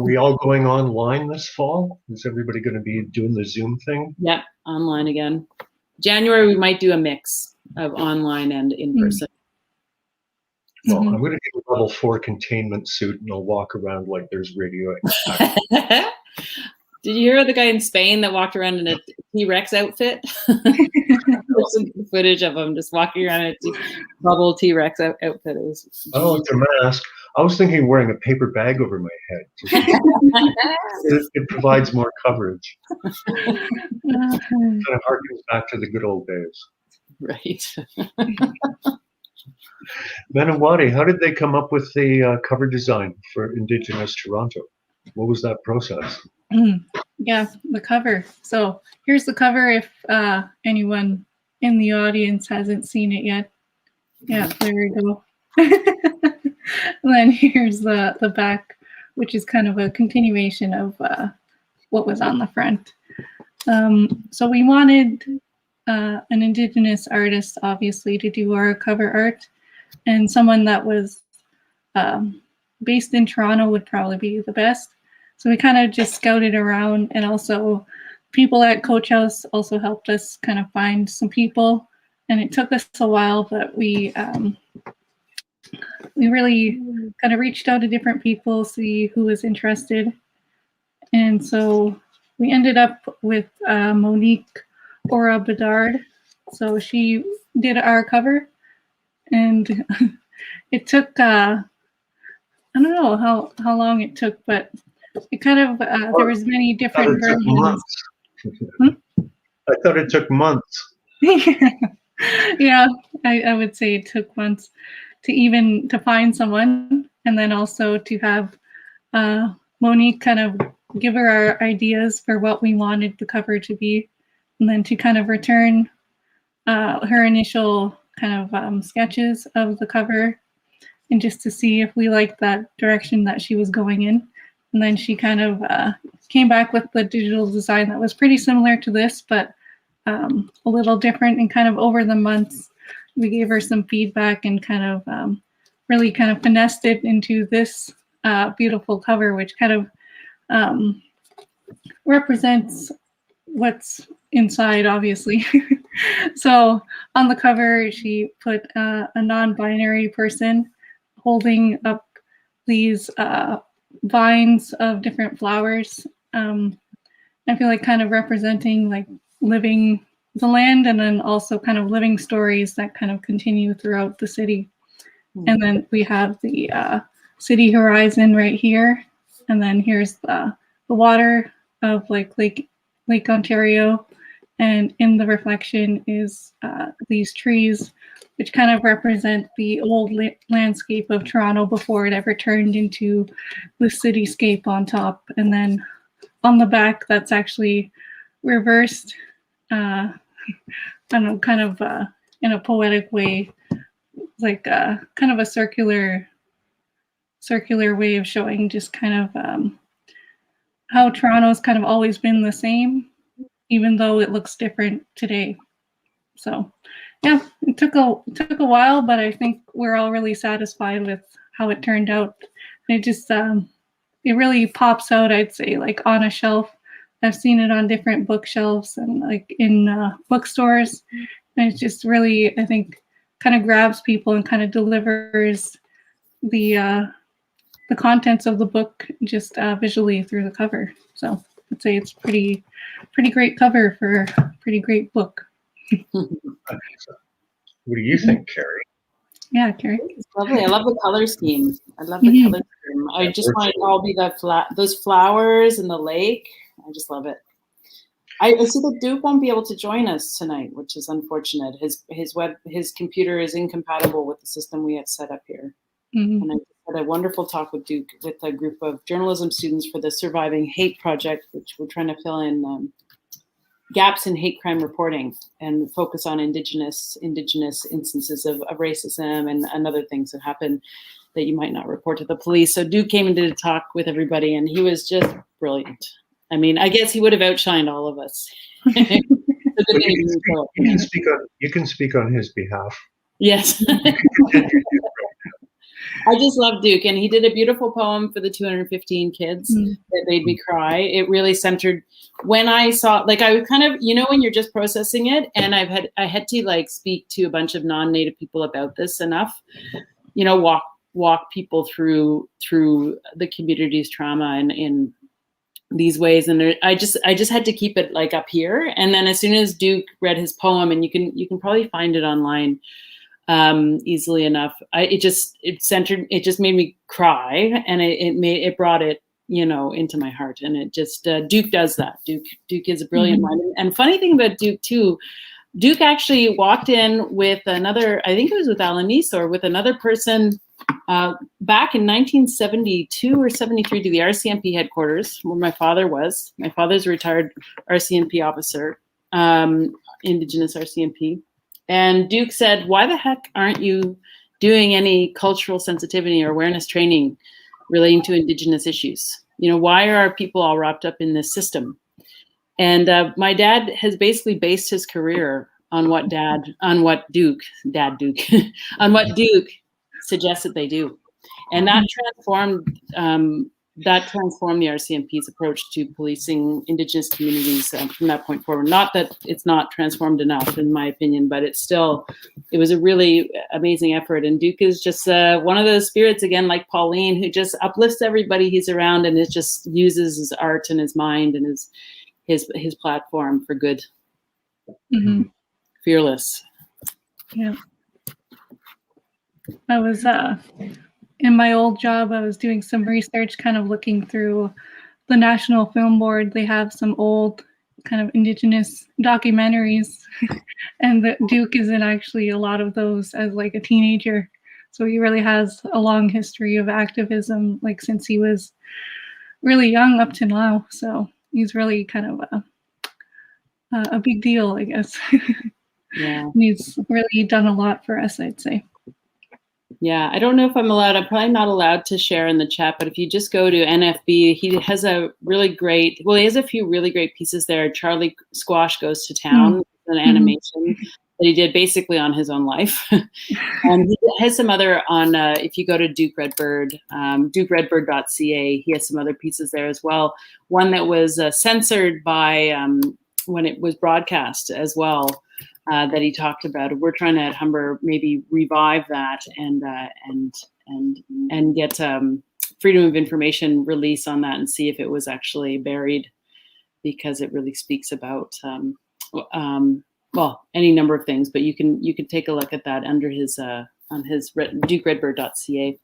we all going online this fall? Is everybody going to be doing the Zoom thing? Yeah, online again. January, we might do a mix of online and in person. Well, I'm going to get a level 4 containment suit and I'll walk around like there's radio. Did you hear the guy in Spain that walked around in a T-Rex outfit? There's some footage of him just walking around in a bubble T-Rex outfit. I don't like the mask. I was thinking wearing a paper bag over my head. It provides more coverage. Kind of harkens back to the good old days. Right. Mnawaate, how did they come up with the cover design for Indigenous Toronto? What was that process? Yeah, the cover. So here's the cover if anyone in the audience hasn't seen it yet. Yeah, there we go. And then here's the back, which is kind of a continuation of what was on the front. So we wanted an Indigenous artist, obviously, to do our cover art, and someone that was based in Toronto would probably be the best. So we kind of just scouted around, and also people at Coach House also helped us kind of find some people. And it took us a while, but we really kind of reached out to different people, see who was interested. And so we ended up with Monique Ora Bedard. So she did our cover, and it took, I don't know how long it took, but it kind of, there was many different versions. I thought it took months. Yeah, I would say it took months to find someone, and then also to have Monique kind of give her our ideas for what we wanted the cover to be, and then to kind of return her initial kind of sketches of the cover, and just to see if we liked that direction that she was going in. And then she kind of came back with the digital design that was pretty similar to this, but a little different. And kind of over the months, we gave her some feedback and kind of really kind of finessed it into this beautiful cover, which kind of represents what's inside, obviously. So on the cover, she put a non-binary person holding up these vines of different flowers. I feel like kind of representing like living the land, and then also kind of living stories that kind of continue throughout the city. And then we have the city horizon right here, and then here's the water of like Lake Ontario, and in the reflection is these trees, which kind of represent the old landscape of Toronto before it ever turned into the cityscape on top. And then on the back, that's actually reversed, I don't know, kind of in a poetic way, like kind of a circular way of showing just kind of how Toronto's kind of always been the same, even though it looks different today. So yeah, it took a while, but I think we're all really satisfied with how it turned out. It just it really pops out, I'd say, like on a shelf. I've seen it on different bookshelves and like in bookstores, and it just really, I think, kind of grabs people and kind of delivers the contents of the book just visually through the cover. So I'd say it's pretty great cover for a pretty great book. What do you think, Kerry? Yeah, Kerry. It's lovely. I love the color scheme. I love the color scheme. I just want it to all be those flowers and the lake. I just love it. I see that Duke won't be able to join us tonight, which is unfortunate. His computer is incompatible with the system we have set up here. And I had a wonderful talk with Duke with a group of journalism students for the Surviving Hate Project, which we're trying to fill in gaps in hate crime reporting and focus on indigenous instances of racism and other things that happen that you might not report to the police. So Duke came and did a talk with everybody, and he was just brilliant. I mean, I guess he would have outshined all of us. You can speak on his behalf. Yes. I just love Duke, and he did a beautiful poem for the 215 kids that made me cry. It really centered when I saw, like, I was kind of, you know, when you're just processing it, and I had to like speak to a bunch of non-Native people about this enough, you know, walk people through the community's trauma in these ways, and I just had to keep it like up here. And then as soon as Duke read his poem, and you can probably find it online easily enough, it just made me cry, and it brought it, you know, into my heart. And it just Duke does that. Duke is a brilliant mind. And funny thing about Duke too, Duke actually walked in with another, I think it was with Alanis or with another person back in 1972 or 73 to the RCMP headquarters where my father was. My father's a retired RCMP officer, Indigenous RCMP. And Duke said, why the heck aren't you doing any cultural sensitivity or awareness training relating to Indigenous issues? You know, why are our people all wrapped up in this system? And my dad has basically based his career on what Duke suggested they do. And that transformed the RCMP's approach to policing Indigenous communities from that point forward. Not that it's not transformed enough, in my opinion, but it was a really amazing effort. And Duke is just one of those spirits, again, like Pauline, who just uplifts everybody he's around, and it just uses his art and his mind and his platform for good. Fearless. Yeah. I was in my old job, I was doing some research, kind of looking through the National Film Board. They have some old kind of Indigenous documentaries, and Duke is in actually a lot of those as like a teenager. So he really has a long history of activism, like since he was really young up to now. So he's really kind of a big deal, I guess. Yeah. And he's really done a lot for us, I'd say. Yeah, I don't know if I'm probably not allowed to share in the chat, but if you just go to NFB, he has a few really great pieces there. Charlie Squash Goes to Town, an animation that he did basically on his own life. And he has some other on, if you go to Duke Redbird, dukeredbird.ca, he has some other pieces there as well. One that was censored by when it was broadcast as well. That he talked about. We're trying to at Humber maybe revive that and get freedom of information release on that and see if it was actually buried, because it really speaks about any number of things. But you can take a look at that under his on his dukeredbird.ca,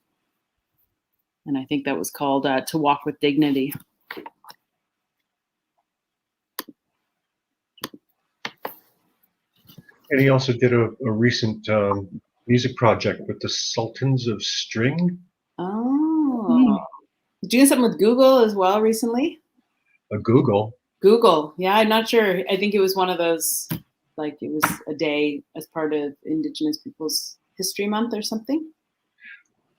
and I think that was called To Walk with Dignity. And he also did a recent music project with the Sultans of String. Oh. Doing something with Google as well recently? Google? Google, yeah, I'm not sure. I think it was one of those, like it was a day as part of Indigenous Peoples History Month or something.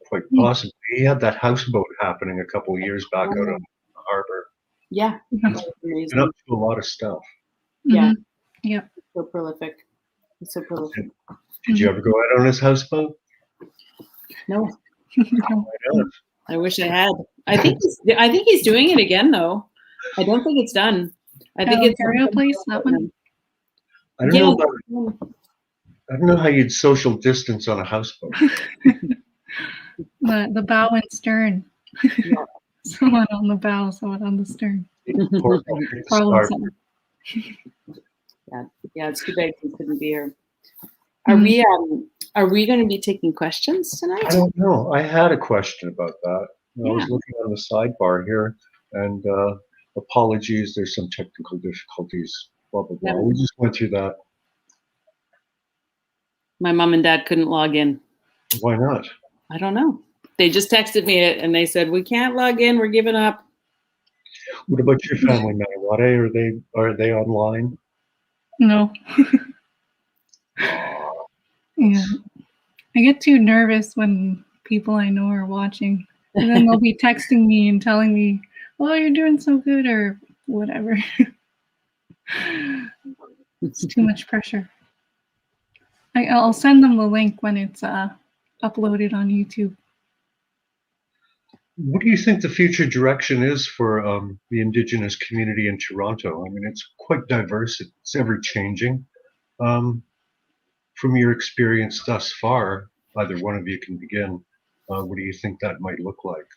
Quite possibly. He had that houseboat happening a couple of years back out on the harbor. Yeah. Been up to a lot of stuff. Yeah. Yep. So prolific. He's so prolific. Did you ever go out on his houseboat? No, Why not? I wish I had. I think he's doing it again though. I don't think it's done. I think it's Ontario Place, that one. I don't know how you'd social distance on a houseboat. The bow and stern. Yeah. Someone on the bow, someone on the stern. Poor Problem Star. solved. Yeah, it's too bad he couldn't be here. Are we going to be taking questions tonight? I don't know. I had a question about that. I was Yeah. looking on the sidebar here, and apologies, there's some technical difficulties, blah, blah, blah. Yeah. We just went through that. My mom and dad couldn't log in. Why not? I don't know. They just texted me and they said, we can't log in. We're giving up. What about your family, Mnawaate? Are they online? No. Yeah. I get too nervous when people I know are watching. And then they'll be texting me and telling me, oh, you're doing so good or whatever. It's too much pressure. I'll send them the link when it's uploaded on YouTube. What do you think the future direction is for the Indigenous community in Toronto? I mean, it's quite diverse. It's ever changing. From your experience thus far, either one of you can begin. What do you think that might look like?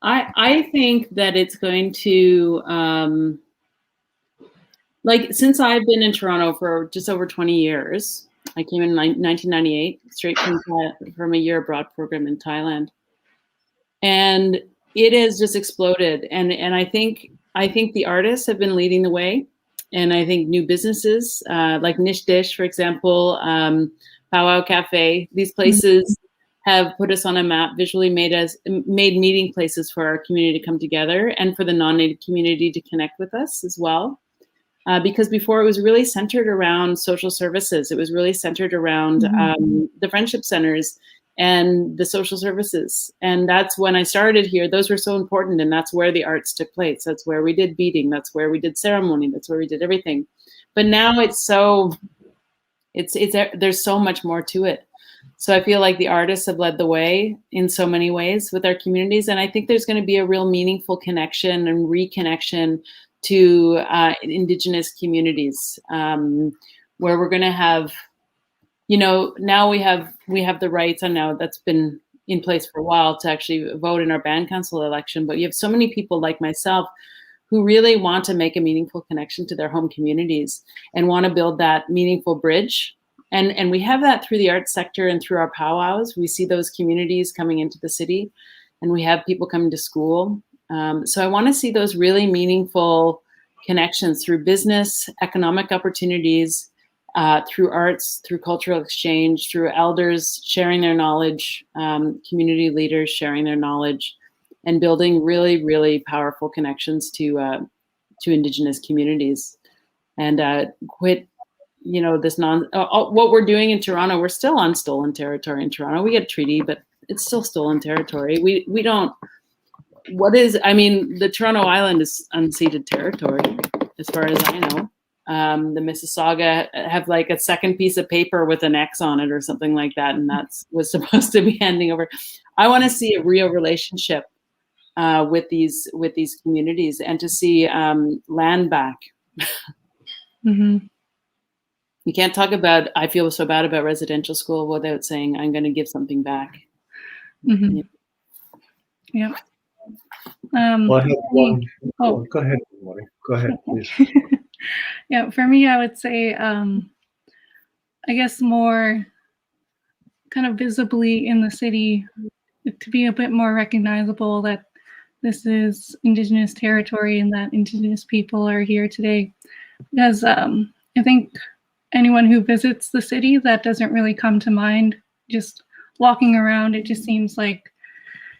I think that it's going to, since I've been in Toronto for just over 20 years, I came in 1998, straight from a year abroad program in Thailand. And it has just exploded. And I think the artists have been leading the way. And I think new businesses like Nish Dish, for example, Powwow Cafe, these places have put us on a map, visually made meeting places for our community to come together and for the non-Native community to connect with us as well. Because before it was really centered around social services. It was really centered around the friendship centers and the social services. And that's when I started here. Those were so important. And that's where the arts took place. That's where we did beading. That's where we did ceremony. That's where we did everything. But now there's so much more to it. So I feel like the artists have led the way in so many ways with our communities. And I think there's going to be a real meaningful connection and reconnection to Indigenous communities, where we're going to have, now we have the rights, and now that's been in place for a while, to actually vote in our band council election. But you have so many people like myself who really want to make a meaningful connection to their home communities and want to build that meaningful bridge. And we have that through the arts sector and through our powwows. We see those communities coming into the city, and we have people coming to school. So I want to see those really meaningful connections through business, economic opportunities, through arts, through cultural exchange, through elders sharing their knowledge, community leaders sharing their knowledge, and building really, really powerful connections to Indigenous communities. And quit, this what we're doing in Toronto. We're still on stolen territory in Toronto. We get a treaty, but it's still stolen territory. We don't. The Toronto Island is unceded territory, as far as I know. The Mississauga have like a second piece of paper with an X on it or something like that, and was supposed to be handing over. I want to see a real relationship with these communities, and to see land back. You can't talk about, I feel so bad about residential school without saying I'm going to give something back. Yeah. Well, I have one. Oh, go ahead, Molly. Go ahead, please. Yeah, for me, I would say, I guess more kind of visibly in the city, to be a bit more recognizable that this is Indigenous territory and that Indigenous people are here today. Because I think anyone who visits the city, that doesn't really come to mind. Just walking around, it just seems like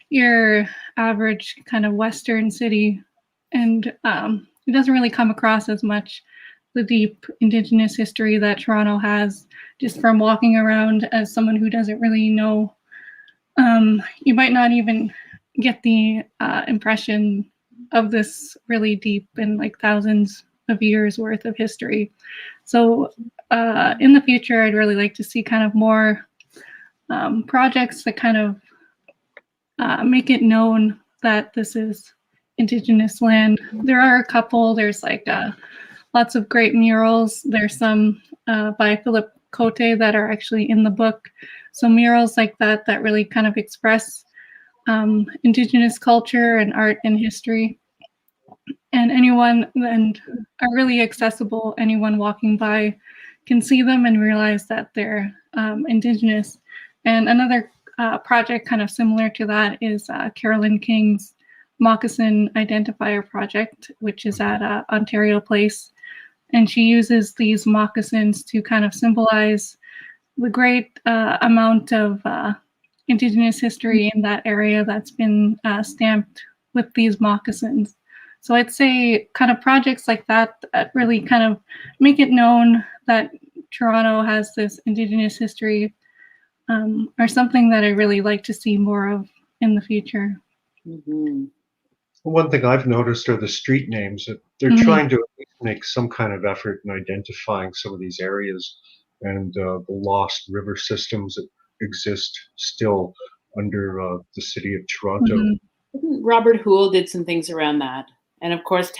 your average kind of Western city, and it doesn't really come across as much the deep Indigenous history that Toronto has, just from walking around as someone who doesn't really know you might not even get the impression of this really deep and like thousands of years worth of history. So in the future, I'd really like to see kind of more projects that kind of make it known that this is Indigenous land. There are a couple. There's like lots of great murals. There's some by Philip Cote that are actually in the book. So murals like that that really kind of express Indigenous culture and art and history. And are really accessible. Anyone walking by can see them and realize that they're Indigenous. And another project kind of similar to that is Carolyn King's Moccasin Identifier Project, which is at Ontario Place. And she uses these moccasins to kind of symbolize the great amount of Indigenous history in that area that's been stamped with these moccasins. So I'd say kind of projects like that that really kind of make it known that Toronto has this Indigenous history are something that I really like to see more of in the future. Mm-hmm. One thing I've noticed are the street names. That they're trying to make some kind of effort in identifying some of these areas and the lost river systems that exist still under the city of Toronto. Robert Houle did some things around that. And of course,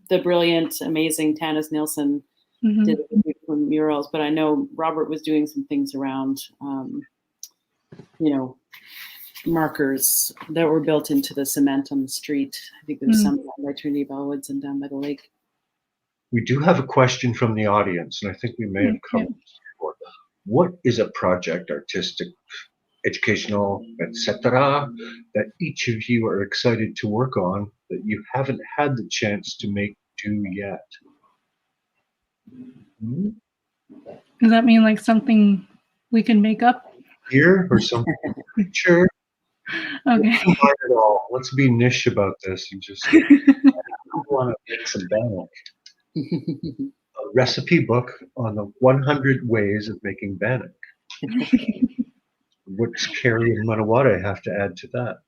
the brilliant, amazing Tanis Nilsson did beautiful murals. But I know Robert was doing some things around, markers that were built into the cement on the street. I think there was some down by Trinity Bellwoods and down by the lake. We do have a question from the audience, and I think we may have covered this before. What is a project, artistic, educational, etc., that each of you are excited to work on that you haven't had the chance to do yet? Does that mean like something we can make up? Here or something? Sure. Okay. Not at all. Let's be niche about this and just want to make some bannock. A recipe book on the 100 ways of making bannock. What's Kerry and Mnawaate have to add to that?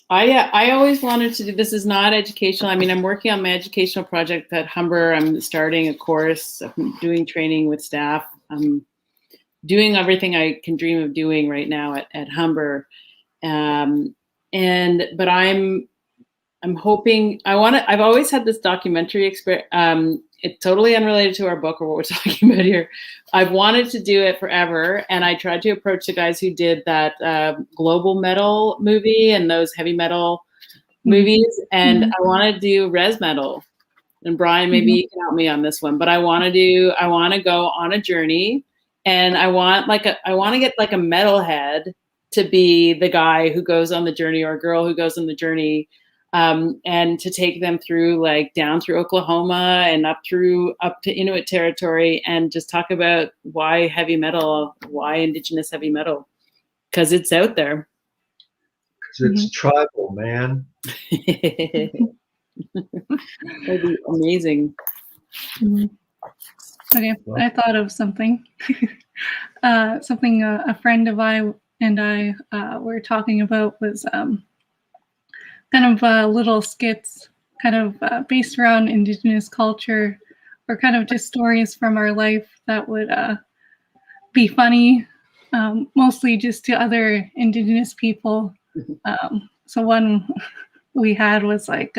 I always wanted to do, this is not educational. I mean, I'm working on my educational project at Humber. I'm starting a course. I'm doing training with staff. I'm doing everything I can dream of doing right now at Humber. But I'm hoping, I've always had this documentary experience. It's totally unrelated to our book or what we're talking about here. I've wanted to do it forever. And I tried to approach the guys who did that global metal movie and those heavy metal movies. And I want to do res metal. And Brian, maybe you can help me on this one, but I want to go on a journey, and I want to get like a metalhead to be the guy who goes on the journey, or a girl who goes on the journey. And to take them through, like down through Oklahoma and up to Inuit territory, and just talk about why Indigenous heavy metal, because it's out there. Because it's tribal, man. That'd be amazing. Okay, well, I thought of something. Something a friend of I were talking about was kind of little skits, kind of based around Indigenous culture, or kind of just stories from our life that would be funny, mostly just to other Indigenous people. So one we had was like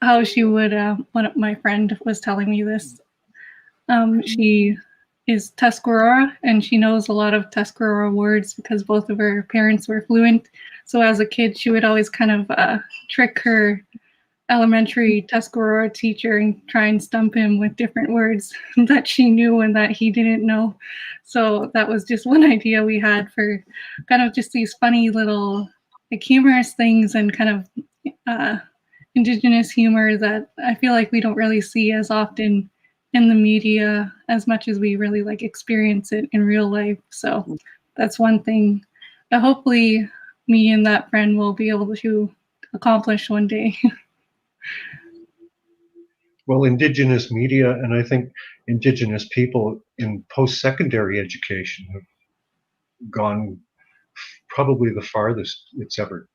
how she would, one of my friend was telling me this. She is Tuscarora, and she knows a lot of Tuscarora words because both of her parents were fluent. So as a kid, she would always kind of trick her elementary Tuscarora teacher and try and stump him with different words that she knew and that he didn't know. So that was just one idea we had for kind of just these funny little like humorous things and kind of Indigenous humor that I feel like we don't really see as often in the media as much as we really like experience it in real life. So that's one thing that hopefully me and that friend will be able to accomplish one day. Well, Indigenous media, and I think Indigenous people in post-secondary education have gone probably the farthest it's ever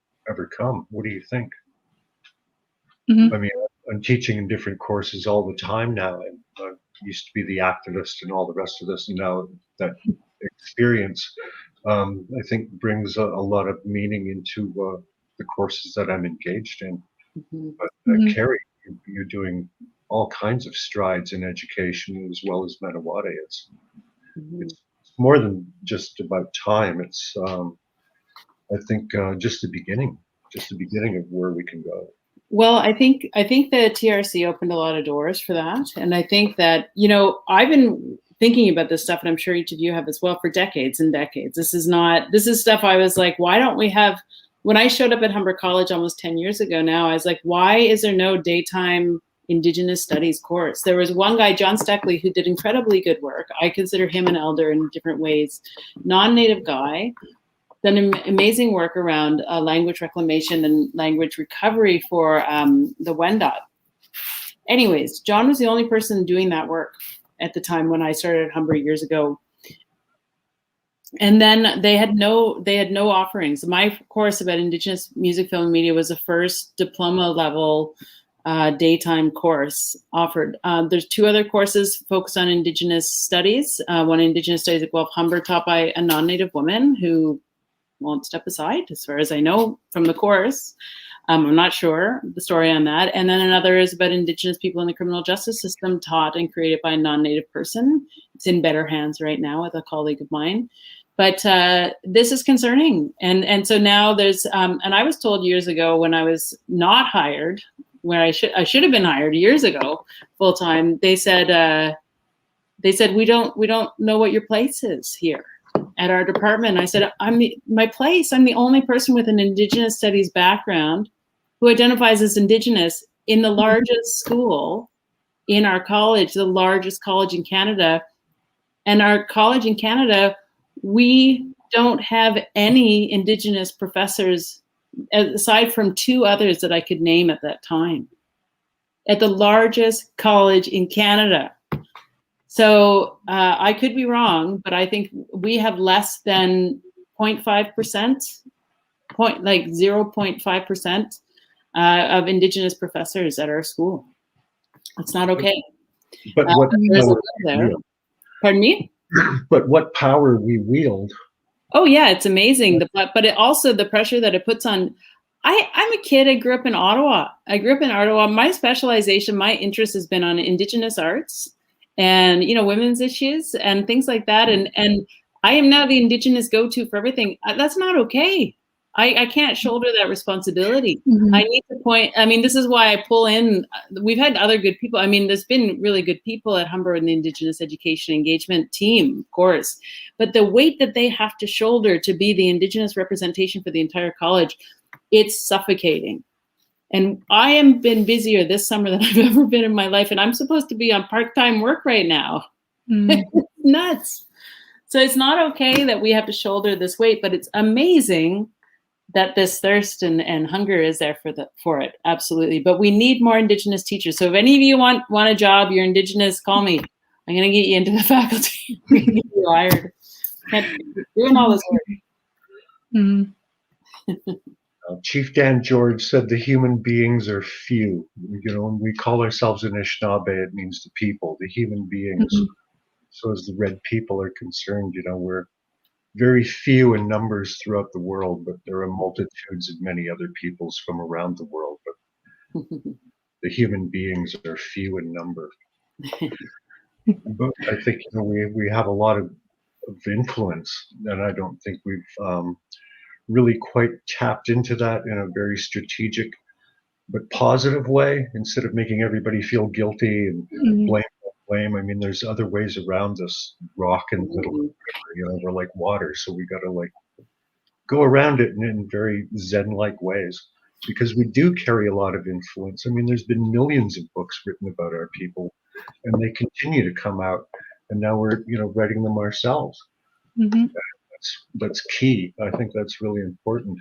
come. What do you think? Mm-hmm. I mean, I'm teaching in different courses all the time now, and I used to be the activist and all the rest of this, and now that experience, I think, brings a lot of meaning into the courses that I'm engaged in. Mm-hmm. But Kerry, you're doing all kinds of strides in education as well as Mnawaate. It's more than just about time. It's I think just the beginning of where we can go. Well, I think the TRC opened a lot of doors for that, and I think that, you know, I've been thinking about this stuff, and I'm sure each of you have as well, for decades and decades. This is stuff I was like, why don't we have? When I showed up at Humber College almost 10 years ago now, I was like, why is there no daytime Indigenous Studies course? There was one guy, John Steckley, who did incredibly good work. I consider him an elder in different ways. Non-Native guy, done amazing work around language reclamation and language recovery for the Wendat. Anyways, John was the only person doing that work at the time when I started at Humber years ago. And then they had no offerings. My course about Indigenous music, film, and media was the first diploma level daytime course offered. There's two other courses focused on Indigenous studies. One Indigenous studies at Guelph Humber, taught by a non-Native woman who won't step aside, as far as I know from the course. I'm not sure the story on that. And then another is about Indigenous people in the criminal justice system, taught and created by a non-Native person. It's in better hands right now with a colleague of mine. But this is concerning. And so now there's, and I was told years ago when I was not hired, where I should have been hired years ago, full time, they said, we don't know what your place is here at our department. I said, my place, I'm the only person with an Indigenous studies background who identifies as Indigenous in the largest school in our college, the largest college in Canada. And our college in Canada, we don't have any Indigenous professors, aside from two others that I could name at that time, at the largest college in Canada. So I could be wrong, but I think we have less than 0.5%, like 0.5% of Indigenous professors at our school. It's not okay. But what power there. Pardon me? But what power we wield. Oh yeah, it's amazing. But it also, the pressure that it puts on. I'm a kid. I grew up in Ottawa. My specialization, my interest has been on Indigenous arts and, you know, women's issues and things like that. And I am now the Indigenous go-to for everything. That's not okay. I can't shoulder that responsibility. Mm-hmm. I need to point. I mean, this is why I pull in. We've had other good people. I mean, there's been really good people at Humber and the Indigenous Education Engagement team, of course. But the weight that they have to shoulder to be the Indigenous representation for the entire college, it's suffocating. And I have been busier this summer than I've ever been in my life. And I'm supposed to be on part-time work right now. Mm. It's nuts. So it's not okay that we have to shoulder this weight, but it's amazing that this thirst and hunger is there for it. Absolutely. But we need more Indigenous teachers. So if any of you want a job, you're Indigenous, call me. I'm going to get you into the faculty. We're going to get you hired. Doing all this work. Mm-hmm. Chief Dan George said the human beings are few. You know, when we call ourselves Anishinaabe, it means the people, the human beings. Mm-hmm. So as the red people are concerned, you know, we're very few in numbers throughout the world, but there are multitudes of many other peoples from around the world. But the human beings are few in number. But I think, you know, we have a lot of influence, and I don't think we've really quite tapped into that in a very strategic but positive way, instead of making everybody feel guilty and blame. I mean, there's other ways around this rock in the middle of the river. You know, we're like water, so we got to like go around it in very Zen-like ways, because we do carry a lot of influence. I mean, there's been millions of books written about our people, and they continue to come out, and now we're, you know, writing them ourselves. Mm-hmm. That's key. I think that's really important.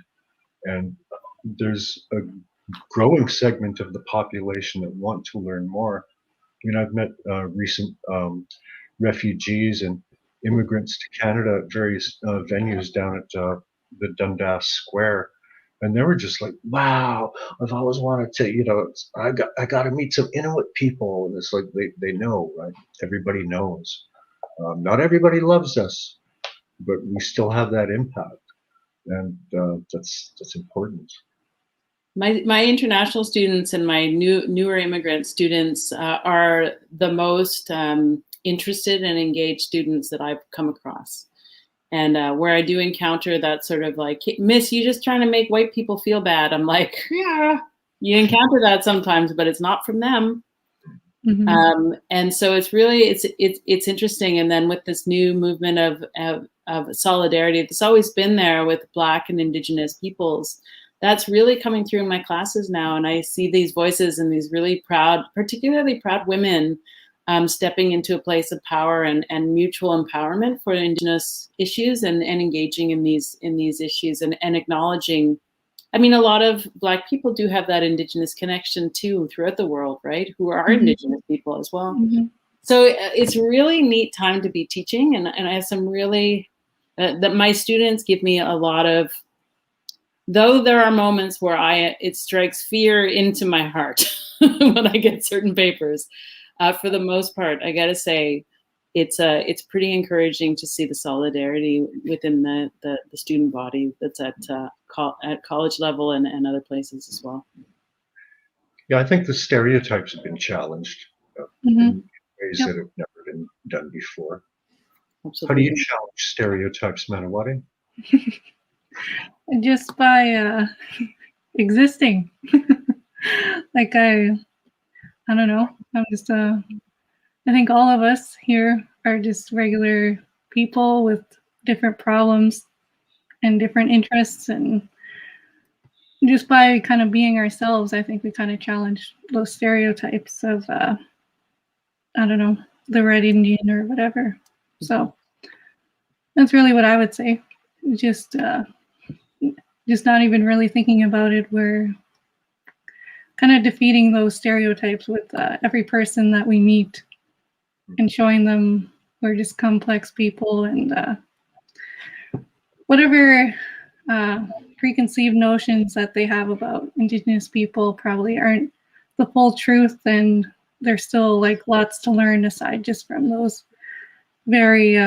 And there's a growing segment of the population that want to learn more. I mean, I've met recent refugees, and immigrants to Canada at various venues down at the Dundas Square. And they were just like, wow, I've always wanted to, I got to meet some Inuit people. And it's like, they know, right? Everybody knows. Not everybody loves us, but we still have that impact. And that's important. My international students and my newer immigrant students are the most interested and engaged students that I've come across. And where I do encounter that sort of like, Miss, you just trying to make white people feel bad. I'm like, yeah, you encounter that sometimes, but it's not from them. Mm-hmm. And so it's really, it's interesting. And then with this new movement of solidarity, that's always been there with Black and Indigenous peoples, that's really coming through in my classes now. And I see these voices and these really proud, particularly proud women stepping into a place of power and mutual empowerment for Indigenous issues and engaging in these issues and acknowledging. I mean, a lot of Black people do have that Indigenous connection too throughout the world, right? Who are mm-hmm. Indigenous people as well. Mm-hmm. So it's a really neat time to be teaching. And I have some really, that my students give me a lot of, though there are moments where it strikes fear into my heart when I get certain papers. For the most part, I got to say, it's pretty encouraging to see the solidarity within the student body that's at college level and other places as well. Yeah, I think the stereotypes have been challenged mm-hmm. in ways that have never been done before. Absolutely. How do you challenge stereotypes, Mnawaate? Just by existing. Like I don't know. I'm just I think all of us here are just regular people with different problems and different interests, and just by kind of being ourselves, I think we kind of challenge those stereotypes of I don't know, the Red Indian or whatever. So that's really what I would say. Just not even really thinking about it. We're kind of defeating those stereotypes with every person that we meet and showing them we're just complex people, and whatever preconceived notions that they have about Indigenous people probably aren't the full truth, and there's still like lots to learn aside just from those very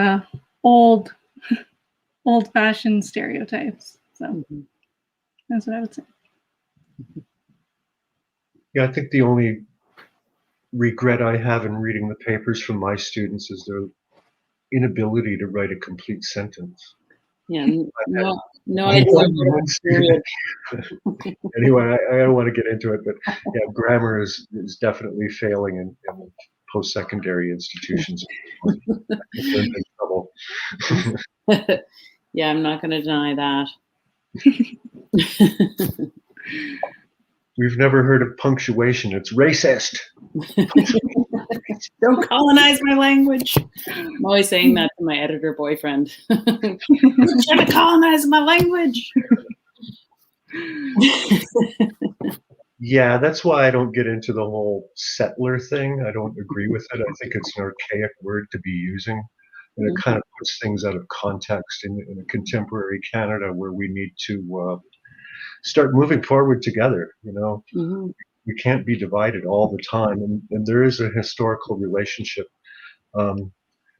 old-fashioned stereotypes. So that's what I would say. Yeah, I think the only regret I have in reading the papers from my students is their inability to write a complete sentence. Yeah, no idea. Anyway, I don't want to get into it, but yeah, grammar is definitely failing in post-secondary institutions. We're in trouble. Yeah, I'm not going to deny that. We've never heard of punctuation. It's racist. Don't colonize my language. I'm always saying that to my editor boyfriend. You're trying to colonize my language. Yeah, that's why I don't get into the whole settler thing. I don't agree with it. I think it's an archaic word to be using. And it kind of puts things out of context in a contemporary Canada where we need to start moving forward together, you know. Mm-hmm. We can't be divided all the time. And there is a historical relationship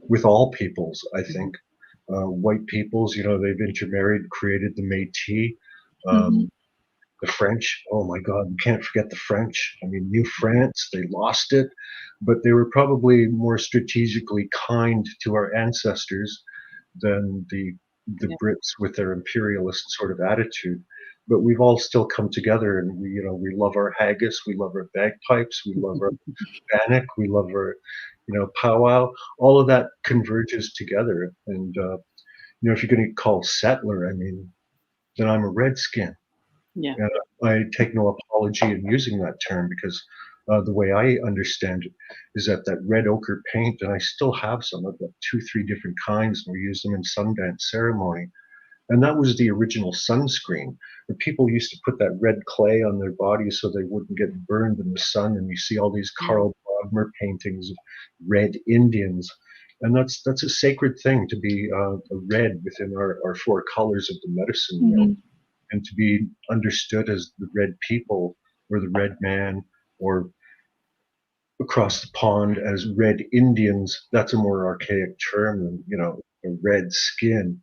with all peoples, I think. White peoples, you know, they've intermarried, created the Métis. The French, oh my God, we can't forget the French. I mean, New France, they lost it, but they were probably more strategically kind to our ancestors than the Brits with their imperialist sort of attitude. But we've all still come together, and we love our haggis, we love our bagpipes, we love our bannock, we love our, powwow. All of that converges together. And if you're going to call settler, I mean, then I'm a redskin. Yeah. And I take no apology in using that term, because the way I understand it is that red ochre paint, and I still have some of them, 2-3 different kinds, and we use them in Sundance ceremony. And that was the original sunscreen. The people used to put that red clay on their bodies so they wouldn't get burned in the sun. And you see all these Carl Bogmer paintings of red Indians. And that's a sacred thing, to be a red within our four colors of the medicine wheel, and to be understood as the red people or the red man, or across the pond as red Indians. That's a more archaic term than, a red skin.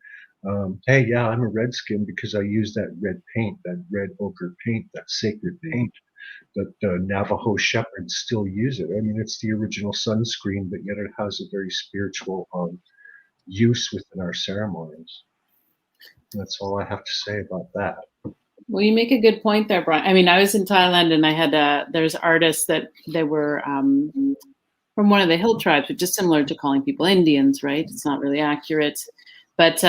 Hey, yeah, I'm a redskin because I use that red paint, that red ochre paint, that sacred paint that Navajo shepherds still use it. I mean, it's the original sunscreen, but yet it has a very spiritual use within our ceremonies. That's all I have to say about that. Well, you make a good point there, Brian. I mean, I was in Thailand and I had there's artists that they were from one of the hill tribes, which is similar to calling people Indians, right? It's not really accurate. But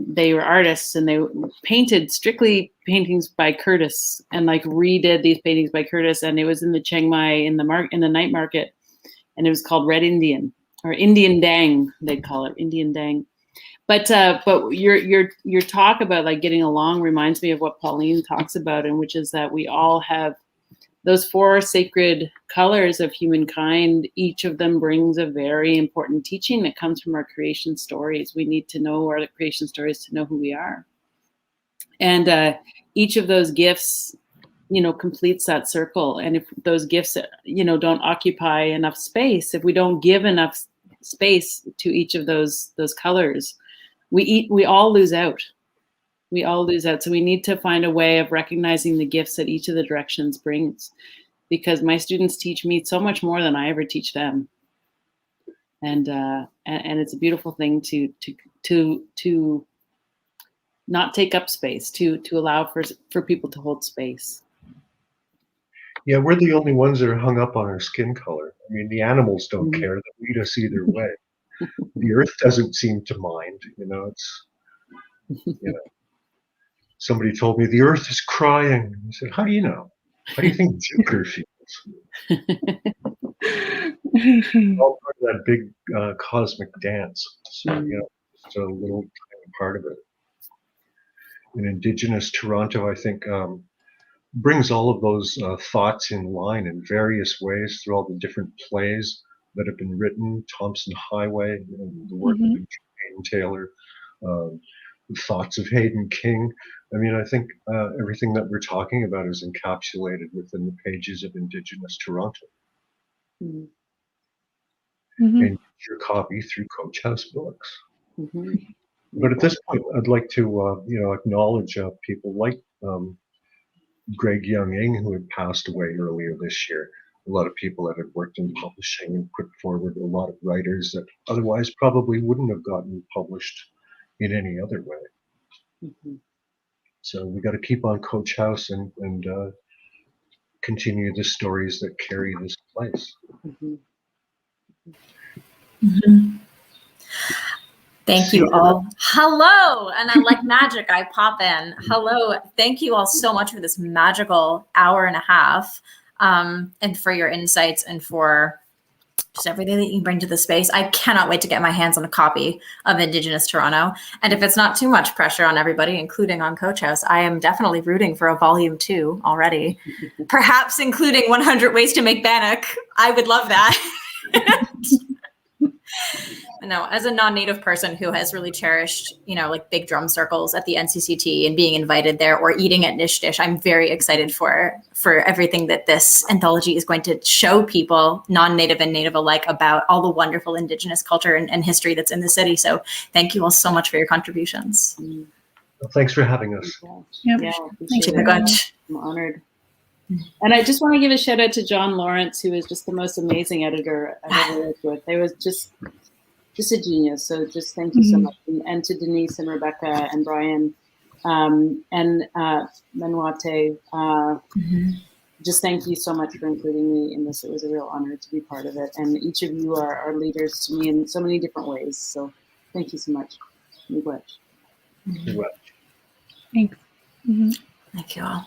they were artists and they painted strictly paintings by Curtis, and like redid these paintings by Curtis. And it was in the Chiang Mai in the night market, and it was called Red Indian, or Indian Dang, they'd call it, Indian Dang. But your talk about like getting along reminds me of what Pauline talks about, and which is that we all have those four sacred colors of humankind. Each of them brings a very important teaching that comes from our creation stories. We need to know our creation stories to know who we are. And each of those gifts, completes that circle. And if those gifts, don't occupy enough space, if we don't give enough space to each of those colors, we all lose out. We all lose out. So we need to find a way of recognizing the gifts that each of the directions brings, because my students teach me so much more than I ever teach them. And it's a beautiful thing to not take up space, to allow for people to hold space. Yeah, we're the only ones that are hung up on our skin color. I mean, the animals don't care. They eat us either way. The earth doesn't seem to mind. It's, somebody told me the earth is crying. I said, how do you know? How do you think Jupiter feels? All part of that big cosmic dance. So, just a little tiny part of it. And Indigenous Toronto, I think, brings all of those thoughts in line in various ways through all the different plays that have been written. Thompson Highway, the work of Jane Taylor, the thoughts of Hayden King. I mean, I think everything that we're talking about is encapsulated within the pages of Indigenous Toronto. And your copy through Coach House Books. But at this point, I'd like to, acknowledge people like Greg Young-Ing, who had passed away earlier this year. A lot of people that had worked in publishing and put forward a lot of writers that otherwise probably wouldn't have gotten published in any other way. So we got to keep on Coach House and continue the stories that carry this place. Thank you all. Hello, and like magic, I pop in. Hello, thank you all so much for this magical hour and a half, and for your insights and for just everything that you bring to the space. I cannot wait to get my hands on a copy of Indigenous Toronto. And if it's not too much pressure on everybody, including on Coach House, I am definitely rooting for a volume 2 already. Perhaps including 100 Ways to Make Bannock. I would love that. No, as a non-native person who has really cherished, like big drum circles at the NCCT and being invited there, or eating at Nish Dish, I'm very excited for everything that this anthology is going to show people, non-native and native alike, about all the wonderful Indigenous culture and history that's in the city. So thank you all so much for your contributions. Well, thanks for having us. Yep. Yeah, Thank you very much. I'm honored. And I just want to give a shout out to John Lawrence, who is just the most amazing editor I've ever worked with. They was just a genius. So just thank you so much. And to Denise and Rebecca and Brian and Mnawaate, just thank you so much for including me in this. It was a real honor to be part of it. And each of you are leaders to me in so many different ways. So thank you so much. Thanks. Thank you all.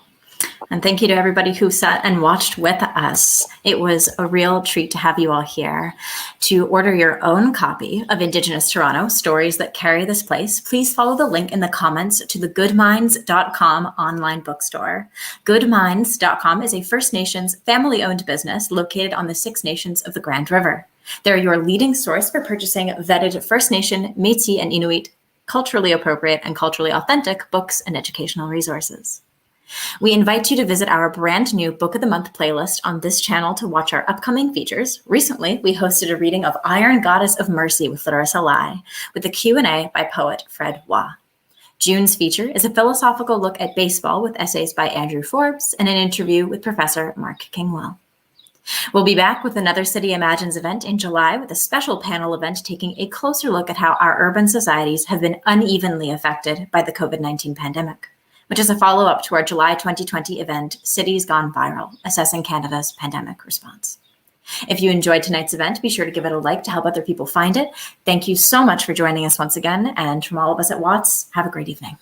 And thank you to everybody who sat and watched with us. It was a real treat to have you all here. To order your own copy of Indigenous Toronto, Stories That Carry This Place, please follow the link in the comments to the goodminds.com online bookstore. Goodminds.com is a First Nations family-owned business located on the Six Nations of the Grand River. They're your leading source for purchasing vetted First Nation, Métis, and Inuit, culturally appropriate and culturally authentic books and educational resources. We invite you to visit our brand new Book of the Month playlist on this channel to watch our upcoming features. Recently, we hosted a reading of Iron Goddess of Mercy with Larissa Lai, with a Q&A by poet Fred Waugh. June's feature is a philosophical look at baseball with essays by Andrew Forbes and an interview with Professor Mark Kingwell. We'll be back with another City Imagines event in July with a special panel event taking a closer look at how our urban societies have been unevenly affected by the COVID-19 pandemic, which is a follow-up to our July 2020 event, Cities Gone Viral, Assessing Canada's Pandemic Response. If you enjoyed tonight's event, be sure to give it a like to help other people find it. Thank you so much for joining us once again, and from all of us at WOTS, have a great evening.